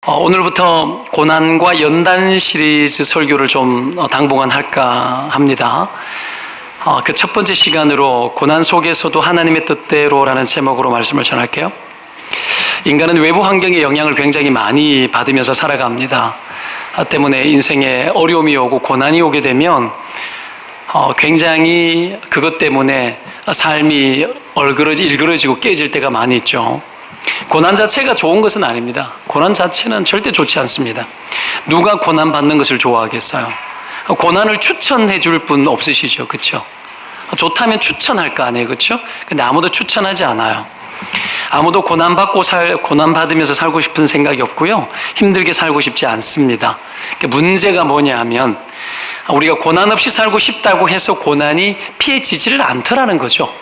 오늘부터 고난과 연단 시리즈 설교를 좀 당분간 할까 합니다. 그 첫 번째 시간으로 고난 속에서도 하나님의 뜻대로라는 제목으로 말씀을 전할게요. 인간은 외부 환경의 영향을 굉장히 많이 받으면서 살아갑니다. 때문에 인생에 어려움이 오고 고난이 오게 되면 굉장히 그것 때문에 삶이 일그러지고 깨질 때가 많이 있죠. 고난 자체가 좋은 것은 아닙니다. 고난 자체는 절대 좋지 않습니다. 누가 고난 받는 것을 좋아하겠어요? 고난을 추천해 줄 분 없으시죠? 그렇죠? 좋다면 추천할 거 아니에요, 그렇죠? 근데 아무도 추천하지 않아요. 아무도 고난 받으면서 살고 싶은 생각이 없고요, 힘들게 살고 싶지 않습니다. 문제가 뭐냐 하면 우리가 고난 없이 살고 싶다고 해서 고난이 피해지지를 않더라는 거죠.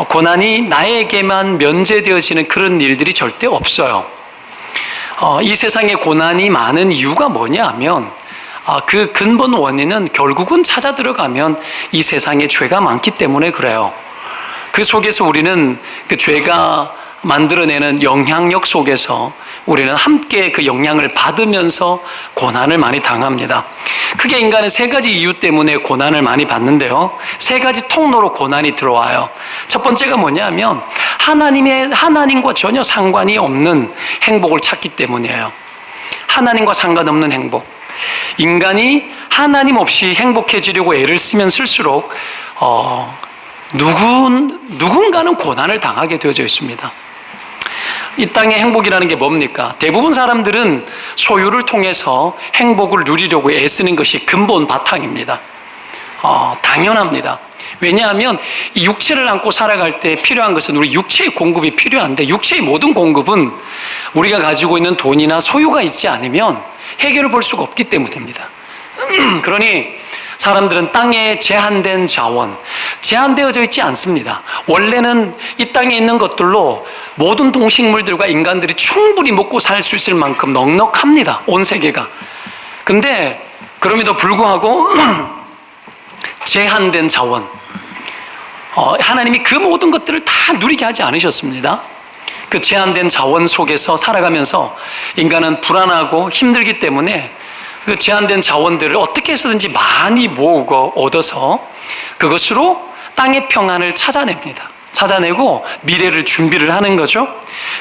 고난이 나에게만 면제되어지는 그런 일들이 절대 없어요. 이 세상에 고난이 많은 이유가 뭐냐 하면 그 근본 원인은 결국은 찾아 들어가면 이 세상에 죄가 많기 때문에 그래요. 그 속에서 우리는 그 죄가 만들어내는 영향력 속에서 우리는 함께 그 영향을 받으면서 고난을 많이 당합니다. 크게 인간은 세 가지 이유 때문에 고난을 많이 받는데요, 세 가지 통로로 고난이 들어와요. 첫 번째가 뭐냐면 하나님과 전혀 상관이 없는 행복을 찾기 때문이에요. 하나님과 상관없는 행복. 인간이 하나님 없이 행복해지려고 애를 쓰면 쓸수록 누군가는 고난을 당하게 되어져 있습니다. 이 땅의 행복이라는 게 뭡니까? 대부분 사람들은 소유를 통해서 행복을 누리려고 애쓰는 것이 근본 바탕입니다. 당연합니다. 왜냐하면 이 육체를 안고 살아갈 때 필요한 것은 우리 육체의 공급이 필요한데, 육체의 모든 공급은 우리가 가지고 있는 돈이나 소유가 있지 않으면 해결을 볼 수가 없기 때문입니다. 그러니 사람들은 땅에 제한된 자원, 제한되어져 있지 않습니다. 원래는 이 땅에 있는 것들로 모든 동식물들과 인간들이 충분히 먹고 살 수 있을 만큼 넉넉합니다, 온 세계가. 근데 그럼에도 불구하고 제한된 자원, 하나님이 그 모든 것들을 다 누리게 하지 않으셨습니다. 그 제한된 자원 속에서 살아가면서 인간은 불안하고 힘들기 때문에 그 제한된 자원들을 어떻게 해서든지 많이 모으고 얻어서 그것으로 땅의 평안을 찾아냅니다. 찾아내고 미래를 준비를 하는 거죠.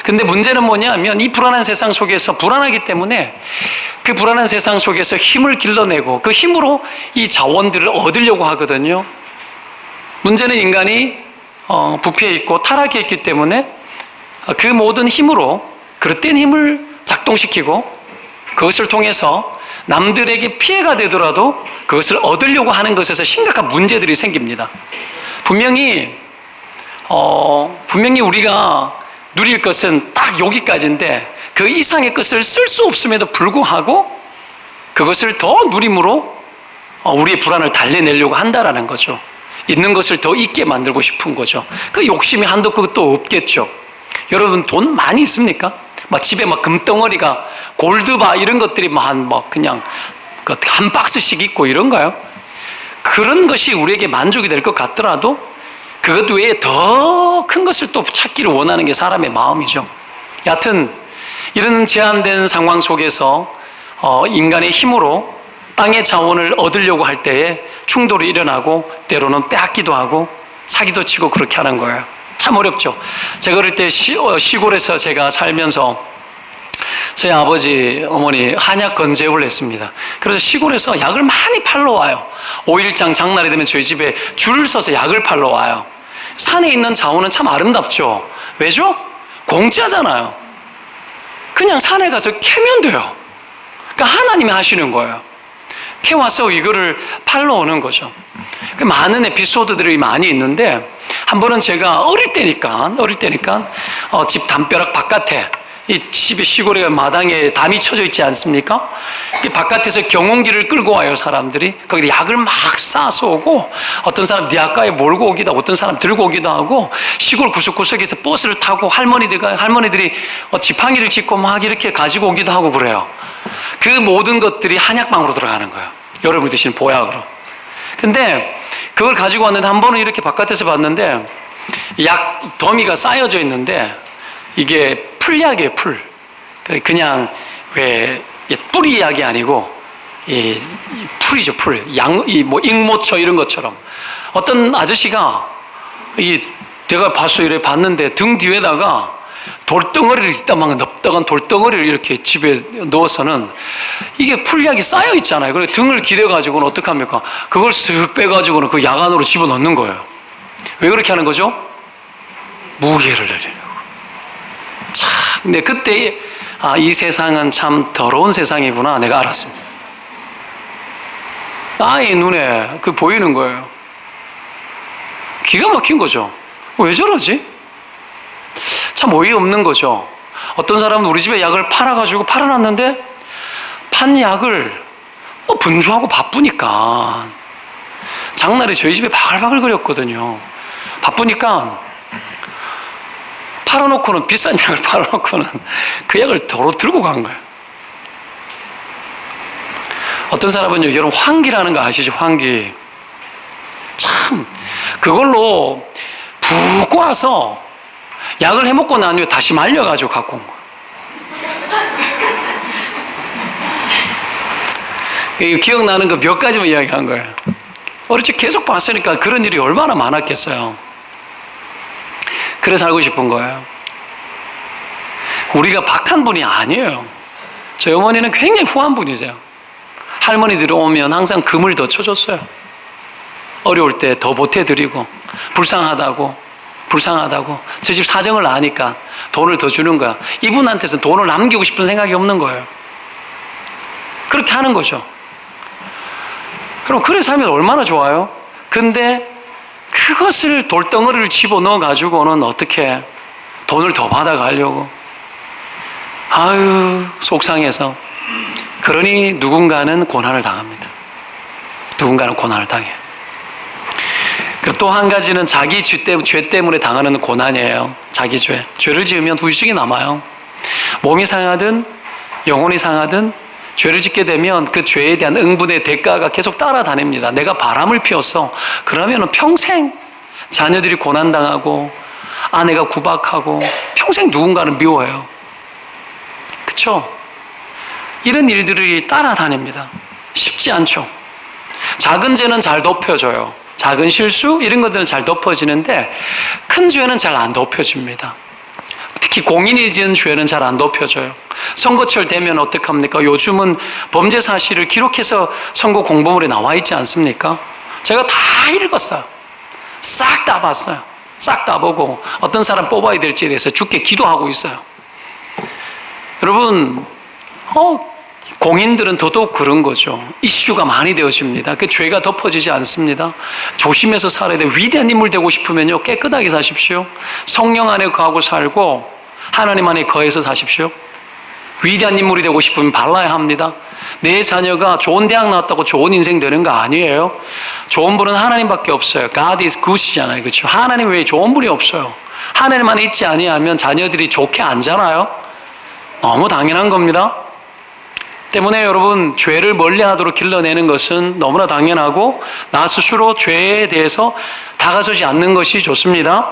근데 문제는 뭐냐 하면 이 불안한 세상 속에서 불안하기 때문에 그 불안한 세상 속에서 힘을 길러내고 그 힘으로 이 자원들을 얻으려고 하거든요. 문제는 인간이 부패해 있고 타락해 있기 때문에 그 모든 힘으로 그릇된 힘을 작동시키고 그것을 통해서 남들에게 피해가 되더라도 그것을 얻으려고 하는 것에서 심각한 문제들이 생깁니다. 분명히 우리가 누릴 것은 딱 여기까지인데 그 이상의 것을 쓸 수 없음에도 불구하고 그것을 더 누림으로 우리의 불안을 달래내려고 한다라는 거죠. 있는 것을 더 있게 만들고 싶은 거죠. 그 욕심이 한도 끝도 없겠죠. 여러분 돈 많이 있습니까? 집에 금덩어리가 골드바 이런 것들이 그냥 한 박스씩 있고 이런가요? 그런 것이 우리에게 만족이 될 것 같더라도 그것 외에 더 큰 것을 또 찾기를 원하는 게 사람의 마음이죠. 여하튼 이런 제한된 상황 속에서 인간의 힘으로 땅의 자원을 얻으려고 할 때에 충돌이 일어나고 때로는 빼앗기도 하고 사기도 치고 그렇게 하는 거예요. 참 어렵죠. 제가 어릴 때 시골에서 제가 살면서 저희 아버지, 어머니 한약 건재업을 했습니다. 그래서 시골에서 약을 많이 팔러 와요. 5일장 장날이 되면 저희 집에 줄을 서서 약을 팔러 와요. 산에 있는 자원은 참 아름답죠. 왜죠? 공짜잖아요. 그냥 산에 가서 캐면 돼요. 그러니까 하나님이 하시는 거예요. 캐와서 이거를 팔러 오는 거죠. 많은 에피소드들이 많이 있는데, 한 번은 제가 어릴 때니까 집 담벼락 바깥에, 이 집의 시골에 마당에 담이 쳐져 있지 않습니까? 바깥에서 경운기를 끌고 와요, 사람들이. 거기다 약을 막 싸서 오고, 어떤 사람 네 아까에 몰고 오기도 하고, 어떤 사람 들고 오기도 하고, 시골 구석구석에서 버스를 타고 할머니들이 지팡이를 짚고 막 이렇게 가지고 오기도 하고 그래요. 그 모든 것들이 한약방으로 들어가는 거예요. 여러분이 드시는 보약으로. 근데 그걸 가지고 왔는데 한 번은 이렇게 바깥에서 봤는데 약 더미가 쌓여져 있는데 이게 풀약이에요, 풀. 그냥 왜 뿌리 약이 아니고 이 풀이죠, 풀. 뭐 익모초 이런 것처럼 어떤 아저씨가 내가 봤어요. 이래 봤는데 등 뒤에다가 돌덩어리를 이따만 넓다간 돌덩어리를 이렇게 집에 넣어서는 이게 풀약이 쌓여 있잖아요. 그래서 등을 기대가지고는 어떡합니까? 그걸 쓱 빼가지고는 그 약 안으로 집어넣는 거예요. 왜 그렇게 하는 거죠? 무게를 내리려고. 참, 근데 그때 이 세상은 참 더러운 세상이구나 내가 알았습니다. 아예 눈에 그 보이는 거예요. 기가 막힌 거죠. 왜 저러지? 참 어이없는 거죠. 어떤 사람은 우리 집에 약을 팔아놨는데 판 약을 분주하고 바쁘니까 장날에 저희 집에 바글바글 거렸거든요. 바쁘니까 팔아놓고는 비싼 약을 팔아놓고는 그 약을 도로 들고 간 거예요. 어떤 사람은요, 여러분 환기라는 거 아시죠? 환기. 참 그걸로 푹 와서 약을 해먹고 난 후에 다시 말려가지고 갖고 온 거예요. 기억나는 거 몇 가지만 이야기한 거예요. 어릴 적 계속 봤으니까 그런 일이 얼마나 많았겠어요. 그래서 알고 싶은 거예요. 우리가 박한 분이 아니에요. 저희 어머니는 굉장히 후한 분이세요. 할머니들이 오면 항상 금을 더 쳐줬어요. 어려울 때 더 보태드리고 불쌍하다고 저 집 사정을 아니까 돈을 더 주는 거야. 이분한테서 돈을 남기고 싶은 생각이 없는 거예요. 그렇게 하는 거죠. 그럼 그래 살면 얼마나 좋아요? 근데 그것을 돌덩어리를 집어넣어 가지고는 어떻게 돈을 더 받아가려고. 아유 속상해서. 그러니 누군가는 고난을 당합니다. 누군가는 고난을 당해요. 그리고 또 한 가지는 자기 죄 때문에 당하는 고난이에요. 자기 죄. 죄를 지으면 후유증이 남아요. 몸이 상하든 영혼이 상하든 죄를 짓게 되면 그 죄에 대한 응분의 대가가 계속 따라다닙니다. 내가 바람을 피웠어. 그러면 평생 자녀들이 고난당하고 아내가 구박하고 평생 누군가는 미워해요. 그렇죠? 이런 일들이 따라다닙니다. 쉽지 않죠. 작은 죄는 잘 덮여져요. 작은 실수 이런 것들은 잘 덮어지는데 큰 죄는 잘 안 덮여집니다. 특히 공인이 지은 죄는 잘 안 덮여져요. 선거철 되면 어떡합니까? 요즘은 범죄 사실을 기록해서 선거 공보물에 나와 있지 않습니까? 제가 다 읽었어요. 싹 다 봤어요. 싹 다 보고 어떤 사람 뽑아야 될지에 대해서 주께 기도하고 있어요. 여러분 공인들은 더더욱 그런 거죠. 이슈가 많이 되어집니다. 그 죄가 덮어지지 않습니다. 조심해서 살아야 돼요. 위대한 인물 되고 싶으면요 깨끗하게 사십시오. 성령 안에 거하고 살고 하나님 안에 거해서 사십시오. 위대한 인물이 되고 싶으면 발라야 합니다. 내 자녀가 좋은 대학 나왔다고 좋은 인생 되는 거 아니에요. 좋은 분은 하나님밖에 없어요. God is good이잖아요. 그렇죠? 하나님 외에 좋은 분이 없어요. 하나님 안에 있지 아니하면 자녀들이 좋게 안 자라요. 너무 당연한 겁니다. 때문에 여러분 죄를 멀리하도록 길러내는 것은 너무나 당연하고 나 스스로 죄에 대해서 다가서지 않는 것이 좋습니다.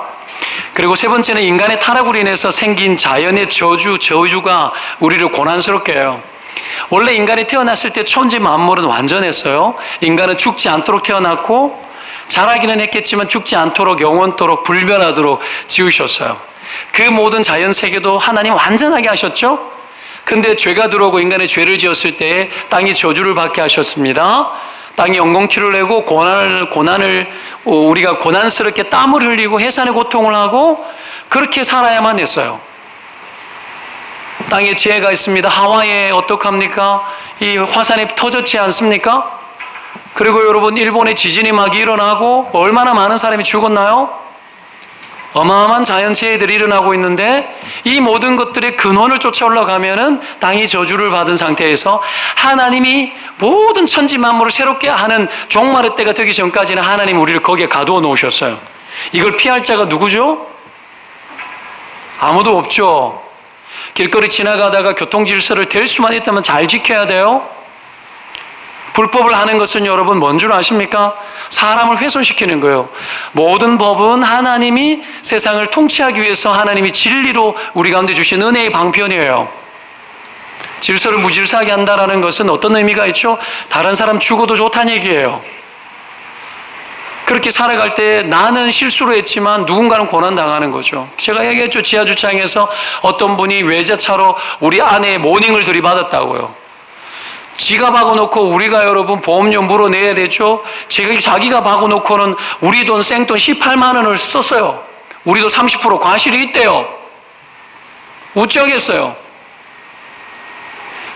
그리고 세 번째는 인간의 타락으로 인해서 생긴 자연의 저주가 우리를 고난스럽게 해요. 원래 인간이 태어났을 때 천지 만물은 완전했어요. 인간은 죽지 않도록 태어났고 자라기는 했겠지만 죽지 않도록 영원토록 불변하도록 지으셨어요. 그 모든 자연 세계도 하나님 완전하게 하셨죠. 근데 죄가 들어오고 인간의 죄를 지었을 때 땅이 저주를 받게 하셨습니다. 땅이 영공키를 내고 고난을 우리가 고난스럽게 땀을 흘리고 해산의 고통을 하고 그렇게 살아야만 했어요. 땅에 지혜가 있습니다. 하와이에 어떡합니까? 이 화산이 터졌지 않습니까? 그리고 여러분 일본에 지진이 막 일어나고 얼마나 많은 사람이 죽었나요? 어마어마한 자연재해들이 일어나고 있는데 이 모든 것들의 근원을 쫓아 올라가면은 땅이 저주를 받은 상태에서 하나님이 모든 천지 만물을 새롭게 하는 종말의 때가 되기 전까지는 하나님 우리를 거기에 가두어 놓으셨어요. 이걸 피할 자가 누구죠? 아무도 없죠. 길거리 지나가다가 교통 질서를 댈 수만 있다면 잘 지켜야 돼요. 불법을 하는 것은 여러분 뭔 줄 아십니까? 사람을 훼손시키는 거예요. 모든 법은 하나님이 세상을 통치하기 위해서 하나님이 진리로 우리 가운데 주신 은혜의 방편이에요. 질서를 무질서하게 한다는 것은 어떤 의미가 있죠? 다른 사람 죽어도 좋다는 얘기예요. 그렇게 살아갈 때 나는 실수로 했지만 누군가는 고난당하는 거죠. 제가 얘기했죠. 지하주차장에서 어떤 분이 외제차로 우리 아내의 모닝을 들이받았다고요. 지가 박아놓고 우리가 여러분 보험료 물어내야 되죠. 자기가 박아놓고는 우리 돈 생돈 18만 원을 썼어요. 우리도 30% 과실이 있대요. 어쩌겠어요.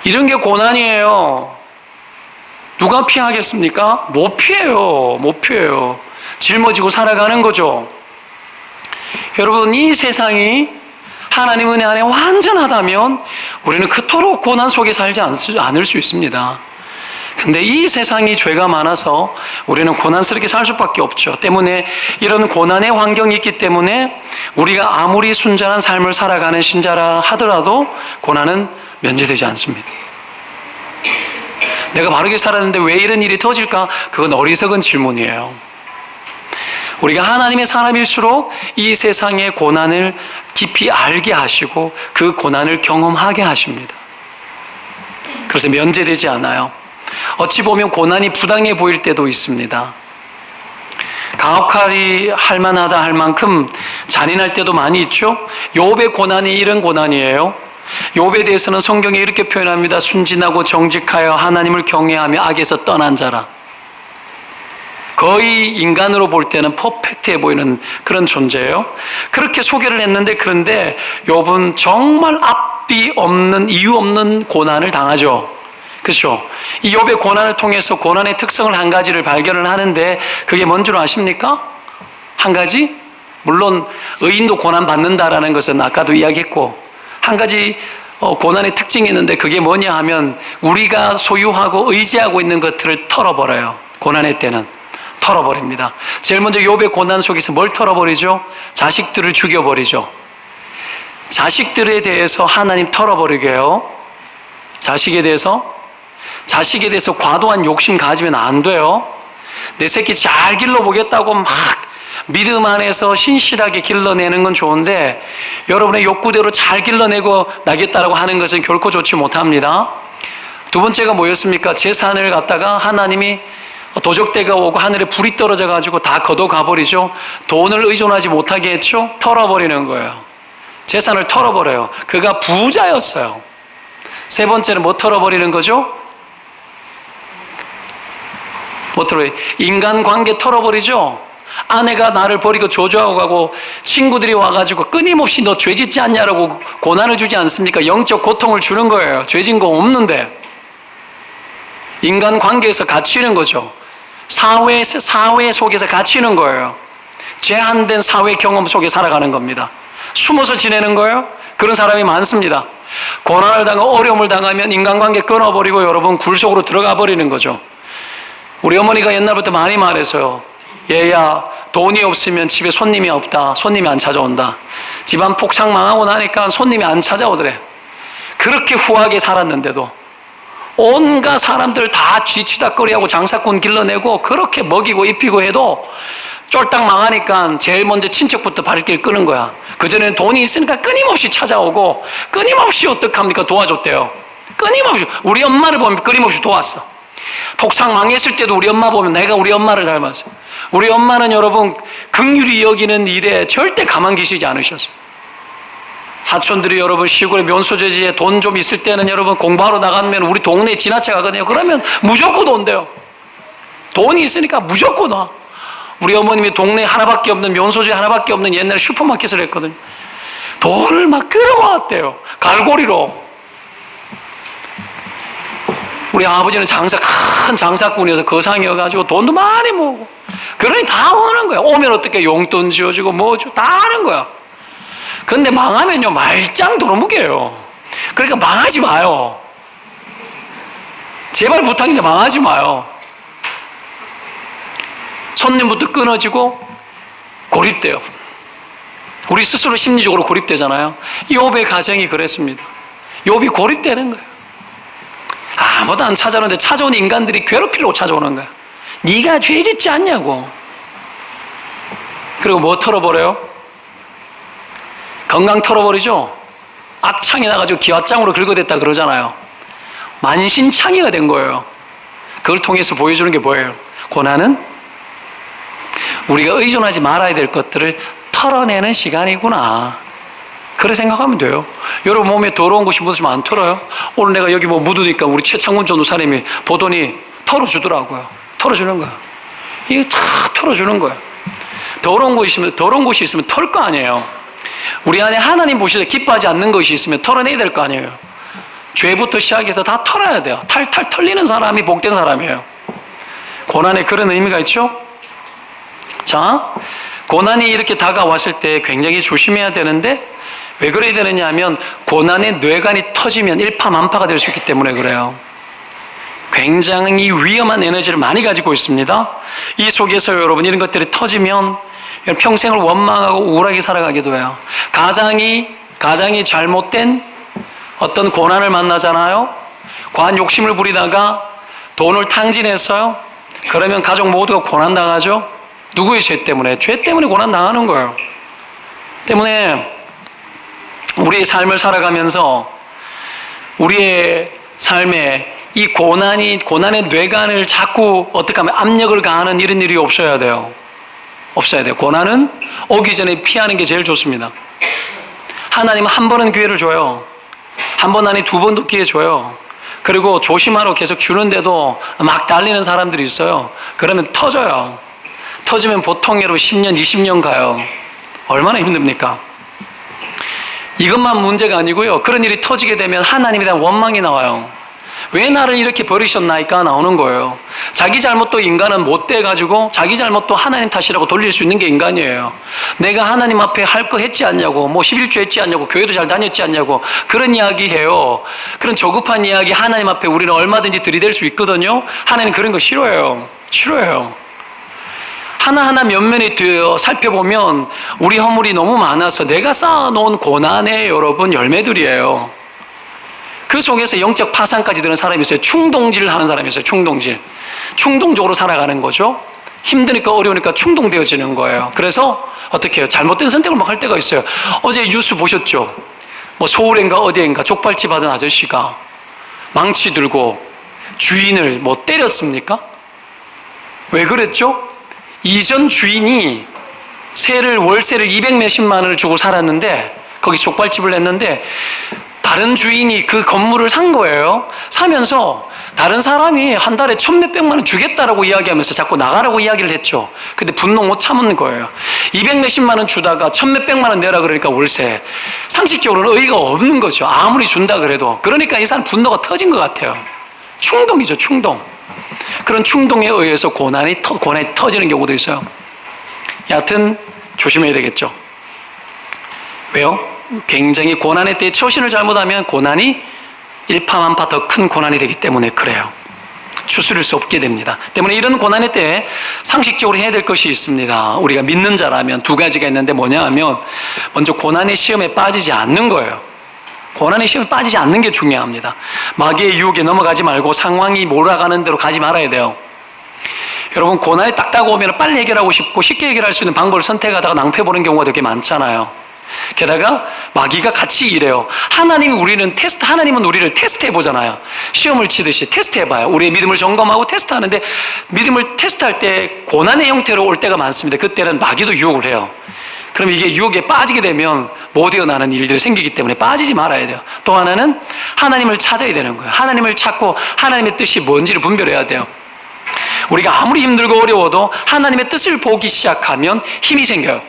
이런 게 고난이에요. 누가 피하겠습니까? 못 피해요. 못 피해요. 짊어지고 살아가는 거죠. 여러분, 이 세상이 하나님 은혜 안에 완전하다면 우리는 그토록 고난 속에 살지 않을 수 있습니다. 근데 이 세상이 죄가 많아서 우리는 고난스럽게 살 수밖에 없죠. 때문에 이런 고난의 환경이 있기 때문에 우리가 아무리 순전한 삶을 살아가는 신자라 하더라도 고난은 면제되지 않습니다. 내가 바르게 살았는데 왜 이런 일이 터질까? 그건 어리석은 질문이에요. 우리가 하나님의 사람일수록 이 세상의 고난을 깊이 알게 하시고 그 고난을 경험하게 하십니다. 그래서 면제되지 않아요. 어찌 보면 고난이 부당해 보일 때도 있습니다. 가혹하리 할 만하다 할 만큼 잔인할 때도 많이 있죠. 욥의 고난이 이런 고난이에요. 욥에 대해서는 성경에 이렇게 표현합니다. 순진하고 정직하여 하나님을 경외하며 악에서 떠난 자라. 거의 인간으로 볼 때는 퍼펙트해 보이는 그런 존재예요. 그렇게 소개를 했는데, 그런데 욥은 정말 앞뒤 없는 이유 없는 고난을 당하죠. 그렇죠? 이 욥의 고난을 통해서 고난의 특성을 한 가지를 발견을 하는데, 그게 뭔 줄 아십니까? 한 가지? 물론 의인도 고난 받는다라는 것은 아까도 이야기했고, 한 가지 고난의 특징이 있는데 그게 뭐냐 하면 우리가 소유하고 의지하고 있는 것들을 털어버려요. 고난의 때는 털어버립니다. 제일 먼저 욥의 고난 속에서 뭘 털어버리죠? 자식들을 죽여버리죠. 자식들에 대해서 하나님 털어버리게 해요. 자식에 대해서 과도한 욕심 가지면 안 돼요. 내 새끼 잘 길러보겠다고 막 믿음 안에서 신실하게 길러내는 건 좋은데, 여러분의 욕구대로 잘 길러내고 나겠다라고 하는 것은 결코 좋지 못합니다. 두 번째가 뭐였습니까? 재산을 갖다가 하나님이 도적대가 오고 하늘에 불이 떨어져 가지고 다 걷어가 버리죠. 돈을 의존하지 못하게 했죠. 털어버리는 거예요. 재산을 털어버려요. 그가 부자였어요. 세 번째는 뭐 털어버리는 거죠? 뭐 털어버려요? 인간관계 털어버리죠. 아내가 나를 버리고 조조하고 가고 친구들이 와가지고 끊임없이 너 죄 짓지 않냐라고 고난을 주지 않습니까? 영적 고통을 주는 거예요. 죄 진 거 없는데. 인간관계에서 갇히는 거죠. 사회 속에서 갇히는 거예요. 제한된 사회 경험 속에 살아가는 겁니다. 숨어서 지내는 거예요. 그런 사람이 많습니다. 고난을 당하고 어려움을 당하면 인간관계 끊어버리고 여러분 굴 속으로 들어가 버리는 거죠. 우리 어머니가 옛날부터 많이 말해서요. 얘야, 돈이 없으면 집에 손님이 없다. 손님이 안 찾아온다. 집안 폭삭 망하고 나니까 손님이 안 찾아오더래. 그렇게 후하게 살았는데도 온갖 사람들 다 쥐치다거리하고 장사꾼 길러내고 그렇게 먹이고 입히고 해도 쫄딱 망하니까 제일 먼저 친척부터 발길 끄는 거야. 그전에는 돈이 있으니까 끊임없이 찾아오고 끊임없이 어떡합니까? 도와줬대요. 끊임없이. 우리 엄마를 보면 끊임없이 도왔어. 폭삭 망했을 때도 우리 엄마 보면 내가 우리 엄마를 닮았어요. 우리 엄마는 여러분 긍휼히 여기는 일에 절대 가만 계시지 않으셨어요. 사촌들이 여러분 시골에 면소재지에 돈 좀 있을 때는 여러분 공부하러 나가면 우리 동네에 지나쳐 가거든요. 그러면 무조건 온대요. 돈이 있으니까 무조건 와. 우리 어머님이 동네에 하나밖에 없는 면소재 하나밖에 없는 옛날에 슈퍼마켓을 했거든요. 돈을 막 끌어모았대요. 갈고리로. 우리 아버지는 큰 장사꾼이어서 거상이어가지고 돈도 많이 모으고. 그러니 다 오는 거야. 오면 어떻게 용돈 지어주고 뭐죠. 다 하는 거야. 근데 망하면요, 말짱 도루묵이에요. 그러니까 망하지 마요. 제발 부탁인데 망하지 마요. 손님부터 끊어지고 고립돼요. 우리 스스로 심리적으로 고립되잖아요. 욥의 가정이 그랬습니다. 욥이 고립되는 거예요. 아무도 안 찾아오는데 찾아온 인간들이 괴롭히려고 찾아오는 거야. 네가 죄 짓지 않냐고. 그리고 뭐 털어버려요? 건강 털어버리죠. 악창이 나가지고 기와장으로 긁어댔다 그러잖아요. 만신창이가 된 거예요. 그걸 통해서 보여주는 게 뭐예요? 고난은 우리가 의존하지 말아야 될 것들을 털어내는 시간이구나. 그렇게 생각하면 돼요. 여러분 몸에 더러운 것이 묻으면 안 털어요? 오늘 내가 여기 뭐 묻으니까 우리 최창훈 전도사님이 보더니 털어주더라고요. 털어주는 거예요. 이게 다 털어주는 거예요. 더러운 것이 있으면 털 거 아니에요. 우리 안에 하나님 보실 때 기뻐하지 않는 것이 있으면 털어내야 될 거 아니에요. 죄부터 시작해서 다 털어야 돼요. 탈탈 털리는 사람이 복된 사람이에요. 고난에 그런 의미가 있죠? 자, 고난이 이렇게 다가왔을 때 굉장히 조심해야 되는데 왜 그래야 되느냐 하면 고난의 뇌관이 터지면 일파만파가 될 수 있기 때문에 그래요. 굉장히 위험한 에너지를 많이 가지고 있습니다. 이 속에서 여러분 이런 것들이 터지면 평생을 원망하고 우울하게 살아가기도 해요. 가장이 잘못된 어떤 고난을 만나잖아요. 과한 욕심을 부리다가 돈을 탕진했어요. 그러면 가족 모두가 고난당하죠. 누구의 죄 때문에? 죄 때문에 고난당하는 거예요. 때문에 우리의 삶을 살아가면서 우리의 삶에 이 고난의 뇌관을 자꾸 어떻게 하면 압력을 가하는 이런 일이 없어야 돼요. 없어야 돼요. 고난은 오기 전에 피하는 게 제일 좋습니다. 하나님은 한 번은 기회를 줘요. 한 번 아니 두 번도 기회 줘요. 그리고 조심하라고 계속 주는데도 막 달리는 사람들이 있어요. 그러면 터져요. 터지면 보통 예로 10년, 20년 가요. 얼마나 힘듭니까? 이것만 문제가 아니고요. 그런 일이 터지게 되면 하나님에 대한 원망이 나와요. 왜 나를 이렇게 버리셨나이까 나오는 거예요. 자기 잘못도 인간은 못돼가지고 자기 잘못도 하나님 탓이라고 돌릴 수 있는 게 인간이에요. 내가 하나님 앞에 할 거 했지 않냐고, 뭐 11조 했지 않냐고, 교회도 잘 다녔지 않냐고 그런 이야기 해요. 그런 저급한 이야기 하나님 앞에 우리는 얼마든지 들이댈 수 있거든요. 하나님 그런 거 싫어해요. 싫어해요. 하나하나 면면에 살펴보면 우리 허물이 너무 많아서 내가 쌓아놓은 고난의 여러분 열매들이에요. 그 속에서 영적 파산까지 드는 사람이 있어요. 충동질을 하는 사람이 있어요. 충동적으로 살아가는 거죠. 힘드니까 어려우니까 충동되어지는 거예요. 그래서 어떻게 해요? 잘못된 선택을 막 할 때가 있어요. 어제 뉴스 보셨죠? 뭐 서울인가 어디인가 족발집 하던 아저씨가 망치 들고 주인을 뭐 때렸습니까? 왜 그랬죠? 이전 주인이 월세를 200몇십만 원을 주고 살았는데 거기 족발집을 냈는데 다른 주인이 그 건물을 산 거예요. 사면서 다른 사람이 한 달에 1,000몇백만 원 주겠다라고 이야기하면서 자꾸 나가라고 이야기를 했죠. 근데 분노 못 참은 거예요. 200몇십만 원 주다가 1,000몇백만 원 내라 그러니까 월세. 상식적으로는 의의가 없는 거죠. 아무리 준다 그래도. 그러니까 이 사람 분노가 터진 것 같아요. 충동이죠, 충동. 그런 충동에 의해서 고난이 터지는 경우도 있어요. 여하튼 조심해야 되겠죠. 왜요? 굉장히 고난의 때에 처신을 잘못하면 고난이 일파만파 더 큰 고난이 되기 때문에 그래요. 추스릴 수 없게 됩니다. 때문에 이런 고난의 때에 상식적으로 해야 될 것이 있습니다. 우리가 믿는 자라면 두 가지가 있는데 뭐냐 하면 먼저 고난의 시험에 빠지지 않는 거예요. 고난의 시험에 빠지지 않는 게 중요합니다. 마귀의 유혹에 넘어가지 말고 상황이 몰아가는 대로 가지 말아야 돼요. 여러분 고난이 딱 다가오면 빨리 해결하고 싶고 쉽게 해결할 수 있는 방법을 선택하다가 낭패보는 경우가 되게 많잖아요. 게다가 마귀가 같이 이래요. 하나님은 우리를 테스트해 보잖아요. 시험을 치듯이 테스트해 봐요. 우리의 믿음을 점검하고 테스트하는데 믿음을 테스트할 때 고난의 형태로 올 때가 많습니다. 그때는 마귀도 유혹을 해요. 그럼 이게 유혹에 빠지게 되면 못 이어나는 일들이 생기기 때문에 빠지지 말아야 돼요. 또 하나는 하나님을 찾아야 되는 거예요. 하나님을 찾고 하나님의 뜻이 뭔지를 분별해야 돼요. 우리가 아무리 힘들고 어려워도 하나님의 뜻을 보기 시작하면 힘이 생겨요.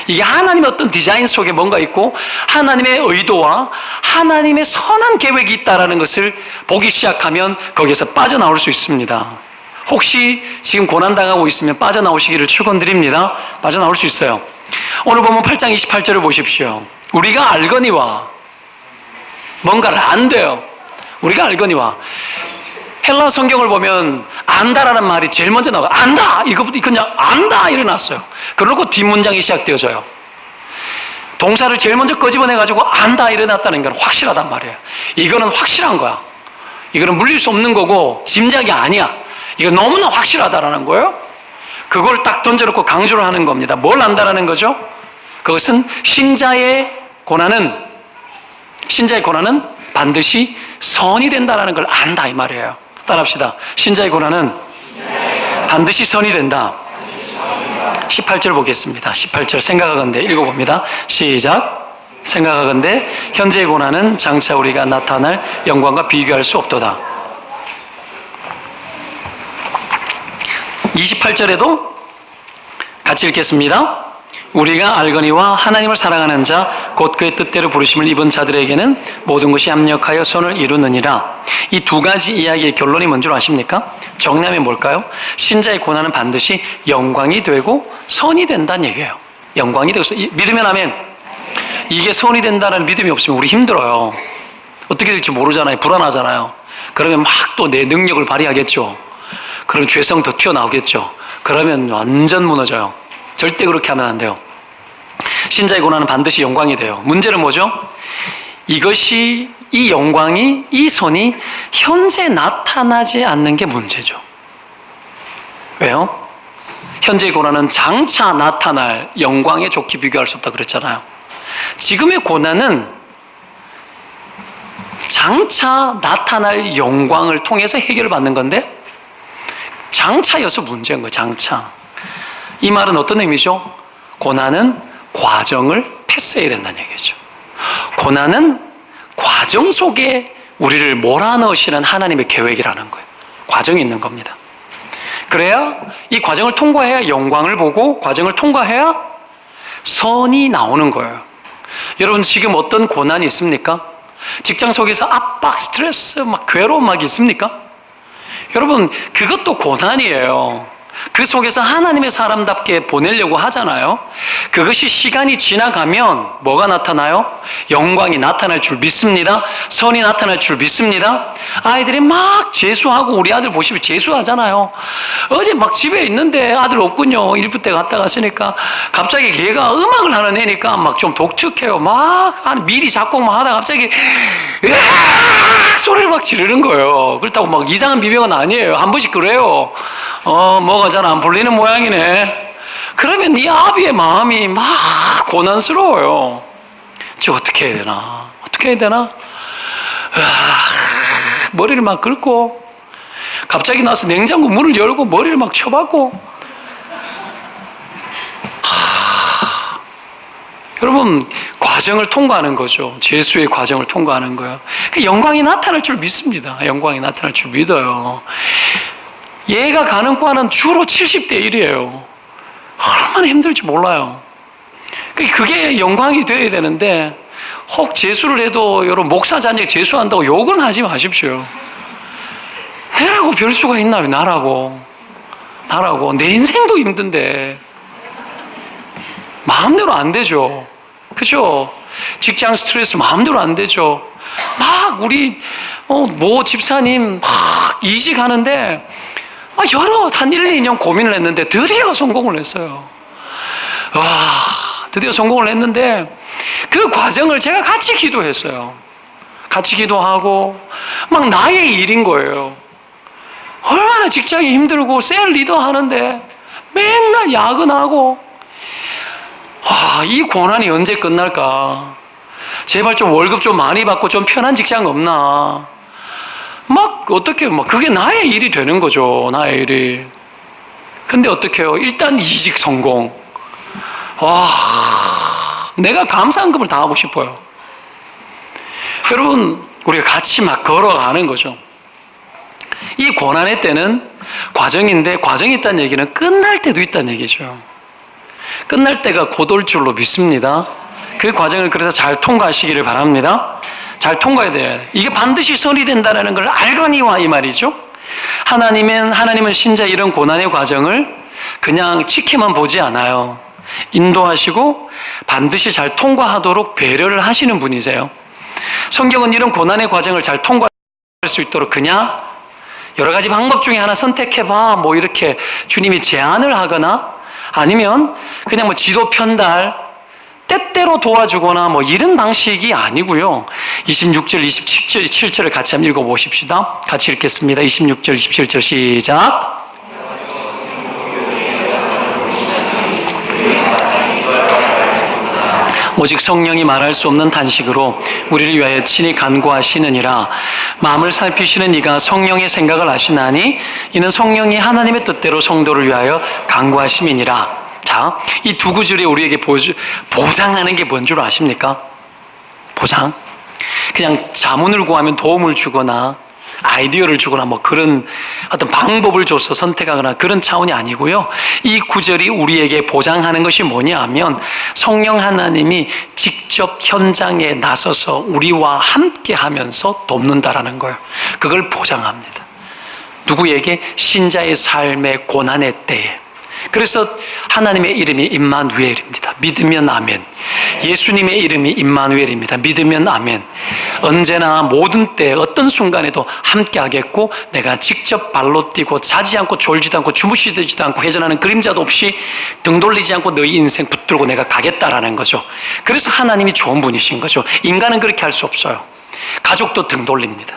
이게 하나님의 어떤 디자인 속에 뭔가 있고 하나님의 의도와 하나님의 선한 계획이 있다는 것을 보기 시작하면 거기에서 빠져나올 수 있습니다. 혹시 지금 고난당하고 있으면 빠져나오시기를 축원드립니다. 빠져나올 수 있어요. 오늘 보면 8장 28절을 보십시오. 우리가 알거니와 뭔가를 안돼요. 우리가 알거니와 헬라 성경을 보면 안다라는 말이 제일 먼저 나와요. 안다! 이거부터 그냥 안다! 일어났어요. 그러고 뒷문장이 시작되어져요. 동사를 제일 먼저 끄집어내가지고 안다 일어났다는 건 확실하단 말이에요. 이거는 확실한 거야. 이거는 물릴 수 없는 거고 짐작이 아니야. 이거 너무나 확실하다라는 거예요. 그걸 딱 던져놓고 강조를 하는 겁니다. 뭘 안다라는 거죠? 그것은 신자의 고난은 반드시 선이 된다는 걸 안다 이 말이에요. 따라합시다. 신자의 고난은 반드시 선이 된다. 18절 보겠습니다. 18절 생각하건대 읽어봅니다. 시작. 생각하건대 현재의 고난은 장차 우리가 나타날 영광과 비교할 수 없도다. 28절에도 같이 읽겠습니다. 우리가 알거니와 하나님을 사랑하는 자 곧 그의 뜻대로 부르심을 입은 자들에게는 모든 것이 합력하여 선을 이루느니라. 이 두 가지 이야기의 결론이 뭔 줄 아십니까? 정리하면 뭘까요? 신자의 고난은 반드시 영광이 되고 선이 된다는 얘기예요. 영광이 되고 믿으면 아멘. 이게 선이 된다는 믿음이 없으면 우리 힘들어요. 어떻게 될지 모르잖아요. 불안하잖아요. 그러면 막 또 내 능력을 발휘하겠죠. 그럼 죄성 더 튀어나오겠죠. 그러면 완전 무너져요. 절대 그렇게 하면 안 돼요. 신자의 고난은 반드시 영광이 돼요. 문제는 뭐죠? 이것이, 이 영광이, 이 선이 현재 나타나지 않는 게 문제죠. 왜요? 현재의 고난은 장차 나타날 영광에 좋게 비교할 수 없다 그랬잖아요. 지금의 고난은 장차 나타날 영광을 통해서 해결을 받는 건데 장차여서 문제인 거예요. 장차. 이 말은 어떤 의미죠? 고난은 과정을 패스해야 된다는 얘기죠. 고난은 과정 속에 우리를 몰아넣으시는 하나님의 계획이라는 거예요. 과정이 있는 겁니다. 그래야 이 과정을 통과해야 영광을 보고 과정을 통과해야 선이 나오는 거예요. 여러분 지금 어떤 고난이 있습니까? 직장 속에서 압박, 스트레스, 막 괴로움 막 있습니까? 여러분 그것도 고난이에요. 그 속에서 하나님의 사람답게 보내려고 하잖아요. 그것이 시간이 지나가면 뭐가 나타나요? 영광이 나타날 줄 믿습니다. 선이 나타날 줄 믿습니다. 아이들이 막 재수하고 우리 아들 보시면 재수하잖아요. 어제 막 집에 있는데 아들 없군요. 일부 때 갔다 갔으니까 갑자기 걔가 음악을 하는 애니까 막 좀 독특해요. 막 미리 작곡만 하다가 갑자기 으악 소리를 막 지르는 거예요. 그렇다고 막 이상한 비명은 아니에요. 한 번씩 그래요. 뭐가 잘 안 풀리는 모양이네. 그러면 이 아비의 마음이 막 고난스러워요. 저 어떻게 해야 되나? 어떻게 해야 되나? 머리를 막 긁고 갑자기 나서 냉장고 문을 열고 머리를 막 쳐박고 여러분 과정을 통과하는 거죠. 재수의 과정을 통과하는 거예요. 영광이 나타날 줄 믿습니다. 영광이 나타날 줄 믿어요. 얘가 가는 과는 주로 70대 1이에요. 얼마나 힘들지 몰라요. 그게 영광이 돼야 되는데 혹 재수를 해도 여러분 목사 자녀 재수한다고 욕은 하지 마십시오. 내라고 별 수가 있나? 나라고 내 인생도 힘든데 마음대로 안 되죠. 그죠? 직장 스트레스 마음대로 안 되죠. 막 우리 모 집사님 막 이직하는데 한 1, 2년 고민을 했는데 드디어 성공을 했어요. 와, 드디어 성공을 했는데 그 과정을 제가 같이 기도했어요. 같이 기도하고 막 나의 일인 거예요. 얼마나 직장이 힘들고 셀 리더 하는데 맨날 야근하고 와, 이 고난이 언제 끝날까? 제발 좀 월급 좀 많이 받고 좀 편한 직장 없나? 막 어떻게 막 그게 나의 일이 되는 거죠. 나의 일이. 근데 어떻게 해요? 일단 이직 성공. 와, 내가 감사한금을 다 하고 싶어요. 여러분 우리가 같이 막 걸어가는 거죠. 이 고난의 때는 과정인데 과정이 있다는 얘기는 끝날 때도 있다는 얘기죠. 끝날 때가 곧 올 줄로 믿습니다. 그 과정을 그래서 잘 통과하시기를 바랍니다. 잘 통과해야 돼요. 이게 반드시 선이 된다는 걸 알거니와 이 말이죠. 하나님은 신자 이런 고난의 과정을 그냥 지켜만 보지 않아요. 인도하시고 반드시 잘 통과하도록 배려를 하시는 분이세요. 성경은 이런 고난의 과정을 잘 통과할 수 있도록 그냥 여러 가지 방법 중에 하나 선택해봐 뭐 이렇게 주님이 제안을 하거나 아니면 그냥 뭐 지도 편달 때때로 도와주거나 뭐 이런 방식이 아니고요. 26절, 27절을 같이 한번 읽어보십시다. 같이 읽겠습니다. 26절, 27절 시작. 오직 성령이 말할 수 없는 단식으로 우리를 위하여 친히 간구하시느니라. 마음을 살피시는 이가 성령의 생각을 아시나니 이는 성령이 하나님의 뜻대로 성도를 위하여 간구하심이니라. 자, 이 두 구절이 우리에게 보장하는 게 뭔 줄 아십니까? 보장. 그냥 자문을 구하면 도움을 주거나 아이디어를 주거나 뭐 그런 어떤 방법을 줘서 선택하거나 그런 차원이 아니고요. 이 구절이 우리에게 보장하는 것이 뭐냐 하면 성령 하나님이 직접 현장에 나서서 우리와 함께 하면서 돕는다라는 거예요. 그걸 보장합니다. 누구에게? 신자의 삶의 고난의 때에. 그래서 하나님의 이름이 임마누엘입니다. 믿으면 아멘. 예수님의 이름이 임마누엘입니다. 믿으면 아멘. 언제나 모든 때 어떤 순간에도 함께 하겠고 내가 직접 발로 뛰고 자지 않고 졸지도 않고 주무시지도 않고 회전하는 그림자도 없이 등 돌리지 않고 너희 인생 붙들고 내가 가겠다라는 거죠. 그래서 하나님이 좋은 분이신 거죠. 인간은 그렇게 할 수 없어요. 가족도 등 돌립니다.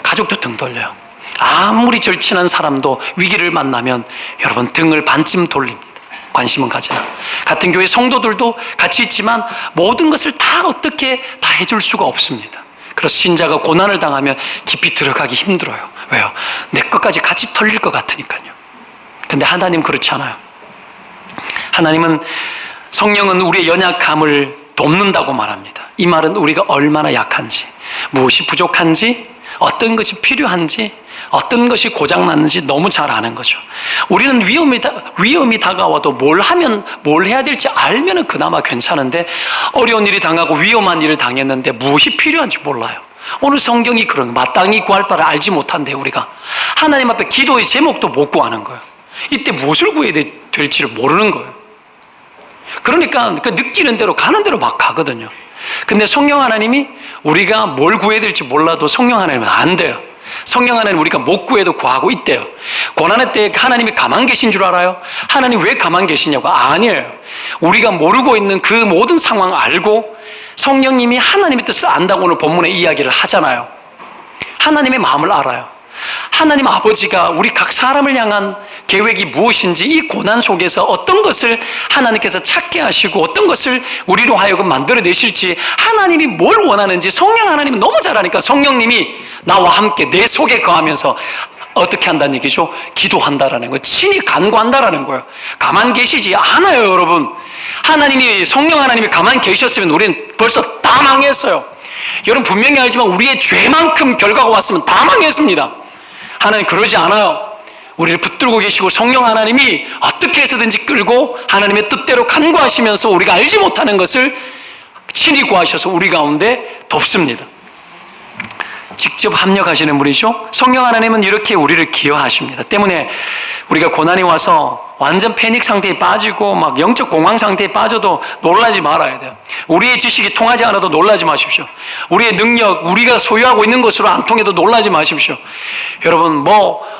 가족도 등 돌려요. 아무리 절친한 사람도 위기를 만나면 여러분 등을 반쯤 돌립니다. 관심은 가져요. 같은 교회 성도들도 같이 있지만 모든 것을 다 어떻게 다 해줄 수가 없습니다. 그래서 신자가 고난을 당하면 깊이 들어가기 힘들어요. 왜요? 내 것까지 같이 털릴 것 같으니까요. 근데 하나님 그렇지 않아요. 하나님은 성령은 우리의 연약함을 돕는다고 말합니다. 이 말은 우리가 얼마나 약한지, 무엇이 부족한지, 어떤 것이 필요한지, 어떤 것이 고장났는지 너무 잘 아는 거죠. 우리는 위험이 다가와도 뭘 해야 될지 알면은 그나마 괜찮은데 어려운 일이 당하고 위험한 일을 당했는데 무엇이 필요한지 몰라요. 오늘 성경이 그런 거예요. 마땅히 구할 바를 알지 못한데 우리가 하나님 앞에 기도의 제목도 못 구하는 거예요. 이때 무엇을 구해야 될지를 모르는 거예요. 그러니까 그 느끼는 대로 가는 대로 막 가거든요. 근데 성령 하나님이 우리가 뭘 구해야 될지 몰라도 성령 하나님은 안 돼요. 성령 하나님 우리가 못 구해도 구하고 있대요. 고난의 때에 하나님이 가만 계신 줄 알아요? 하나님 왜 가만 계시냐고? 아니에요. 우리가 모르고 있는 그 모든 상황을 알고 성령님이 하나님의 뜻을 안다고 오늘 본문에 이야기를 하잖아요. 하나님의 마음을 알아요. 하나님 아버지가 우리 각 사람을 향한 계획이 무엇인지 이 고난 속에서 어떤 것을 하나님께서 찾게 하시고 어떤 것을 우리로 하여금 만들어내실지 하나님이 뭘 원하는지 성령 하나님은 너무 잘 아니까 성령님이 나와 함께 내 속에 거하면서 어떻게 한다는 얘기죠? 기도한다라는 거예요. 친히 간구한다라는 거예요. 가만 계시지 않아요, 여러분. 성령 하나님이 가만 계셨으면 우리는 벌써 다 망했어요. 여러분 분명히 알지만 우리의 죄만큼 결과가 왔으면 다 망했습니다. 하나님 그러지 않아요. 우리를 붙들고 계시고 성령 하나님이 어떻게 해서든지 끌고 하나님의 뜻대로 간구하시면서 우리가 알지 못하는 것을 친히 구하셔서 우리 가운데 돕습니다. 직접 합력하시는 분이죠. 성령 하나님은 이렇게 우리를 기여하십니다. 때문에 우리가 고난이 와서 완전 패닉 상태에 빠지고 막 영적 공황 상태에 빠져도 놀라지 말아야 돼요. 우리의 지식이 통하지 않아도 놀라지 마십시오. 우리의 능력, 우리가 소유하고 있는 것으로 안 통해도 놀라지 마십시오. 여러분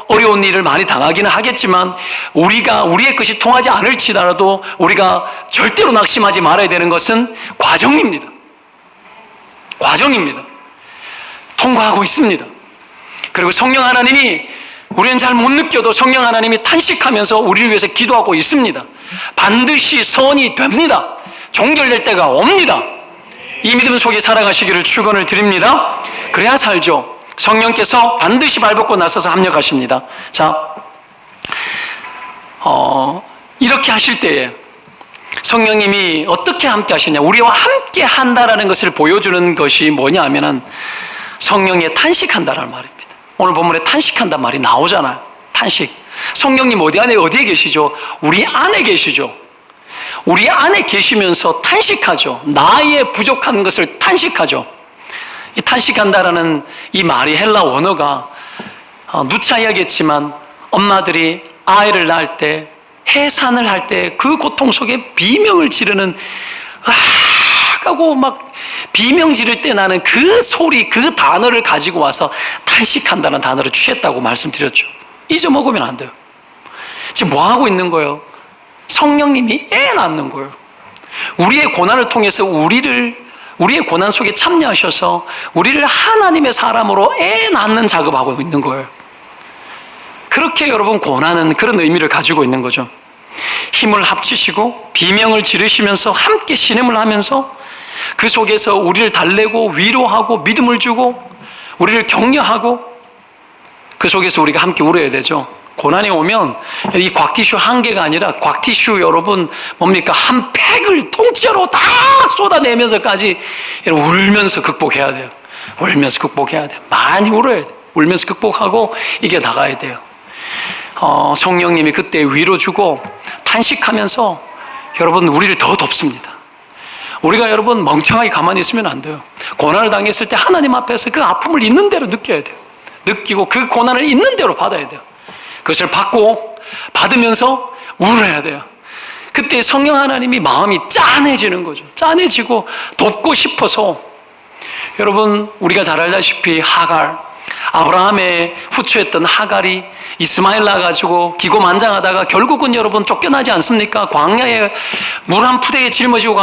어려운 일을 많이 당하기는 하겠지만 우리의 것이 통하지 않을지라도 우리가 절대로 낙심하지 말아야 되는 것은 과정입니다. 과정입니다. 통과하고 있습니다. 그리고 성령 하나님이 우리는 잘 못 느껴도 성령 하나님이 탄식하면서 우리를 위해서 기도하고 있습니다. 반드시 선이 됩니다. 종결될 때가 옵니다. 이 믿음 속에 살아가시기를 축원을 드립니다. 그래야 살죠. 성령께서 반드시 발벗고 나서서 합력하십니다. 자, 이렇게 하실 때에 성령님이 어떻게 함께 하시냐, 우리와 함께 한다라는 것을 보여주는 것이 뭐냐 하면은 성령에 탄식한다라는 말입니다. 오늘 본문에 탄식한다는 말이 나오잖아요. 탄식. 성령님 어디에 계시죠? 우리 안에 계시죠. 우리 안에 계시면서 탄식하죠. 나의 부족한 것을 탄식하죠. 이 탄식한다라는 이 말이 헬라 원어가 누차 이야기했지만 엄마들이 아이를 낳을 때 해산을 할 때 그 고통 속에 비명을 지르는 하고 막 비명 지를 때 나는 그 소리, 그 단어를 가지고 와서 탄식한다는 단어를 취했다고 말씀드렸죠. 잊어먹으면 안 돼요. 지금 뭐 하고 있는 거예요? 성령님이 애 낳는 거예요. 우리의 고난을 통해서 우리의 고난 속에 참여하셔서 우리를 하나님의 사람으로 애 낳는 작업하고 있는 거예요. 그렇게 여러분 고난은 그런 의미를 가지고 있는 거죠. 힘을 합치시고 비명을 지르시면서 함께 신음을 하면서 그 속에서 우리를 달래고 위로하고 믿음을 주고 우리를 격려하고 그 속에서 우리가 함께 울어야 되죠. 고난이 오면 이 곽티슈 한 개가 아니라 곽티슈 여러분 뭡니까? 한 팩을 통째로 다 쏟아내면서까지 울면서 극복해야 돼요. 울면서 극복해야 돼요. 많이 울어야 돼요. 울면서 극복하고 이겨 나가야 돼요. 성령님이 그때 위로 주고 탄식하면서 여러분 우리를 더 돕습니다. 우리가 여러분 멍청하게 가만히 있으면 안 돼요. 고난을 당했을 때 하나님 앞에서 그 아픔을 있는 대로 느껴야 돼요. 느끼고 그 고난을 있는 대로 받아야 돼요. 그것을 받으면서 울어야 돼요. 그때 성령 하나님이 마음이 짠해지는 거죠. 짠해지고 돕고 싶어서 여러분 우리가 잘 알다시피 하갈, 아브라함의 후처였던 하갈이 이스마엘 낳아가지고 기고만장하다가 결국은 여러분 쫓겨나지 않습니까? 광야에 물 한 푸대에 짊어지고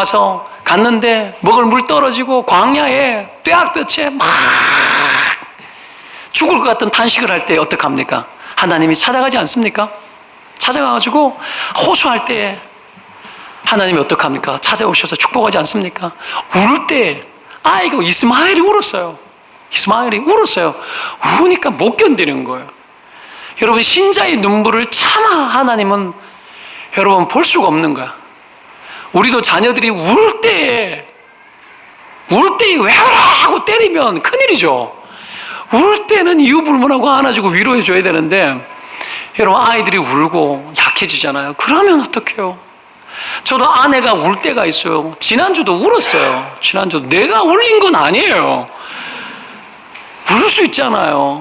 갔는데 먹을 물 떨어지고 광야에 뙤약볕에 막 죽을 것 같은 탄식을 할 때 어떡합니까? 하나님이 찾아가지 않습니까? 찾아가가지고 호소할 때 하나님이 어떡합니까? 찾아오셔서 축복하지 않습니까? 울 때 아이고 이스마엘이 울었어요. 이스마엘이 울었어요. 우니까 못 견디는 거예요. 여러분 신자의 눈물을 차마 하나님은 여러분 볼 수가 없는 거야. 우리도 자녀들이 울 때에 왜 울어 하고 때리면 큰일이죠. 울 때는 이유 불문하고 안아주고 위로해 줘야 되는데 여러분 아이들이 울고 약해지잖아요. 그러면 어떡해요? 저도 아내가 울 때가 있어요. 지난주도 울었어요. 지난주 내가 울린 건 아니에요. 울 수 있잖아요.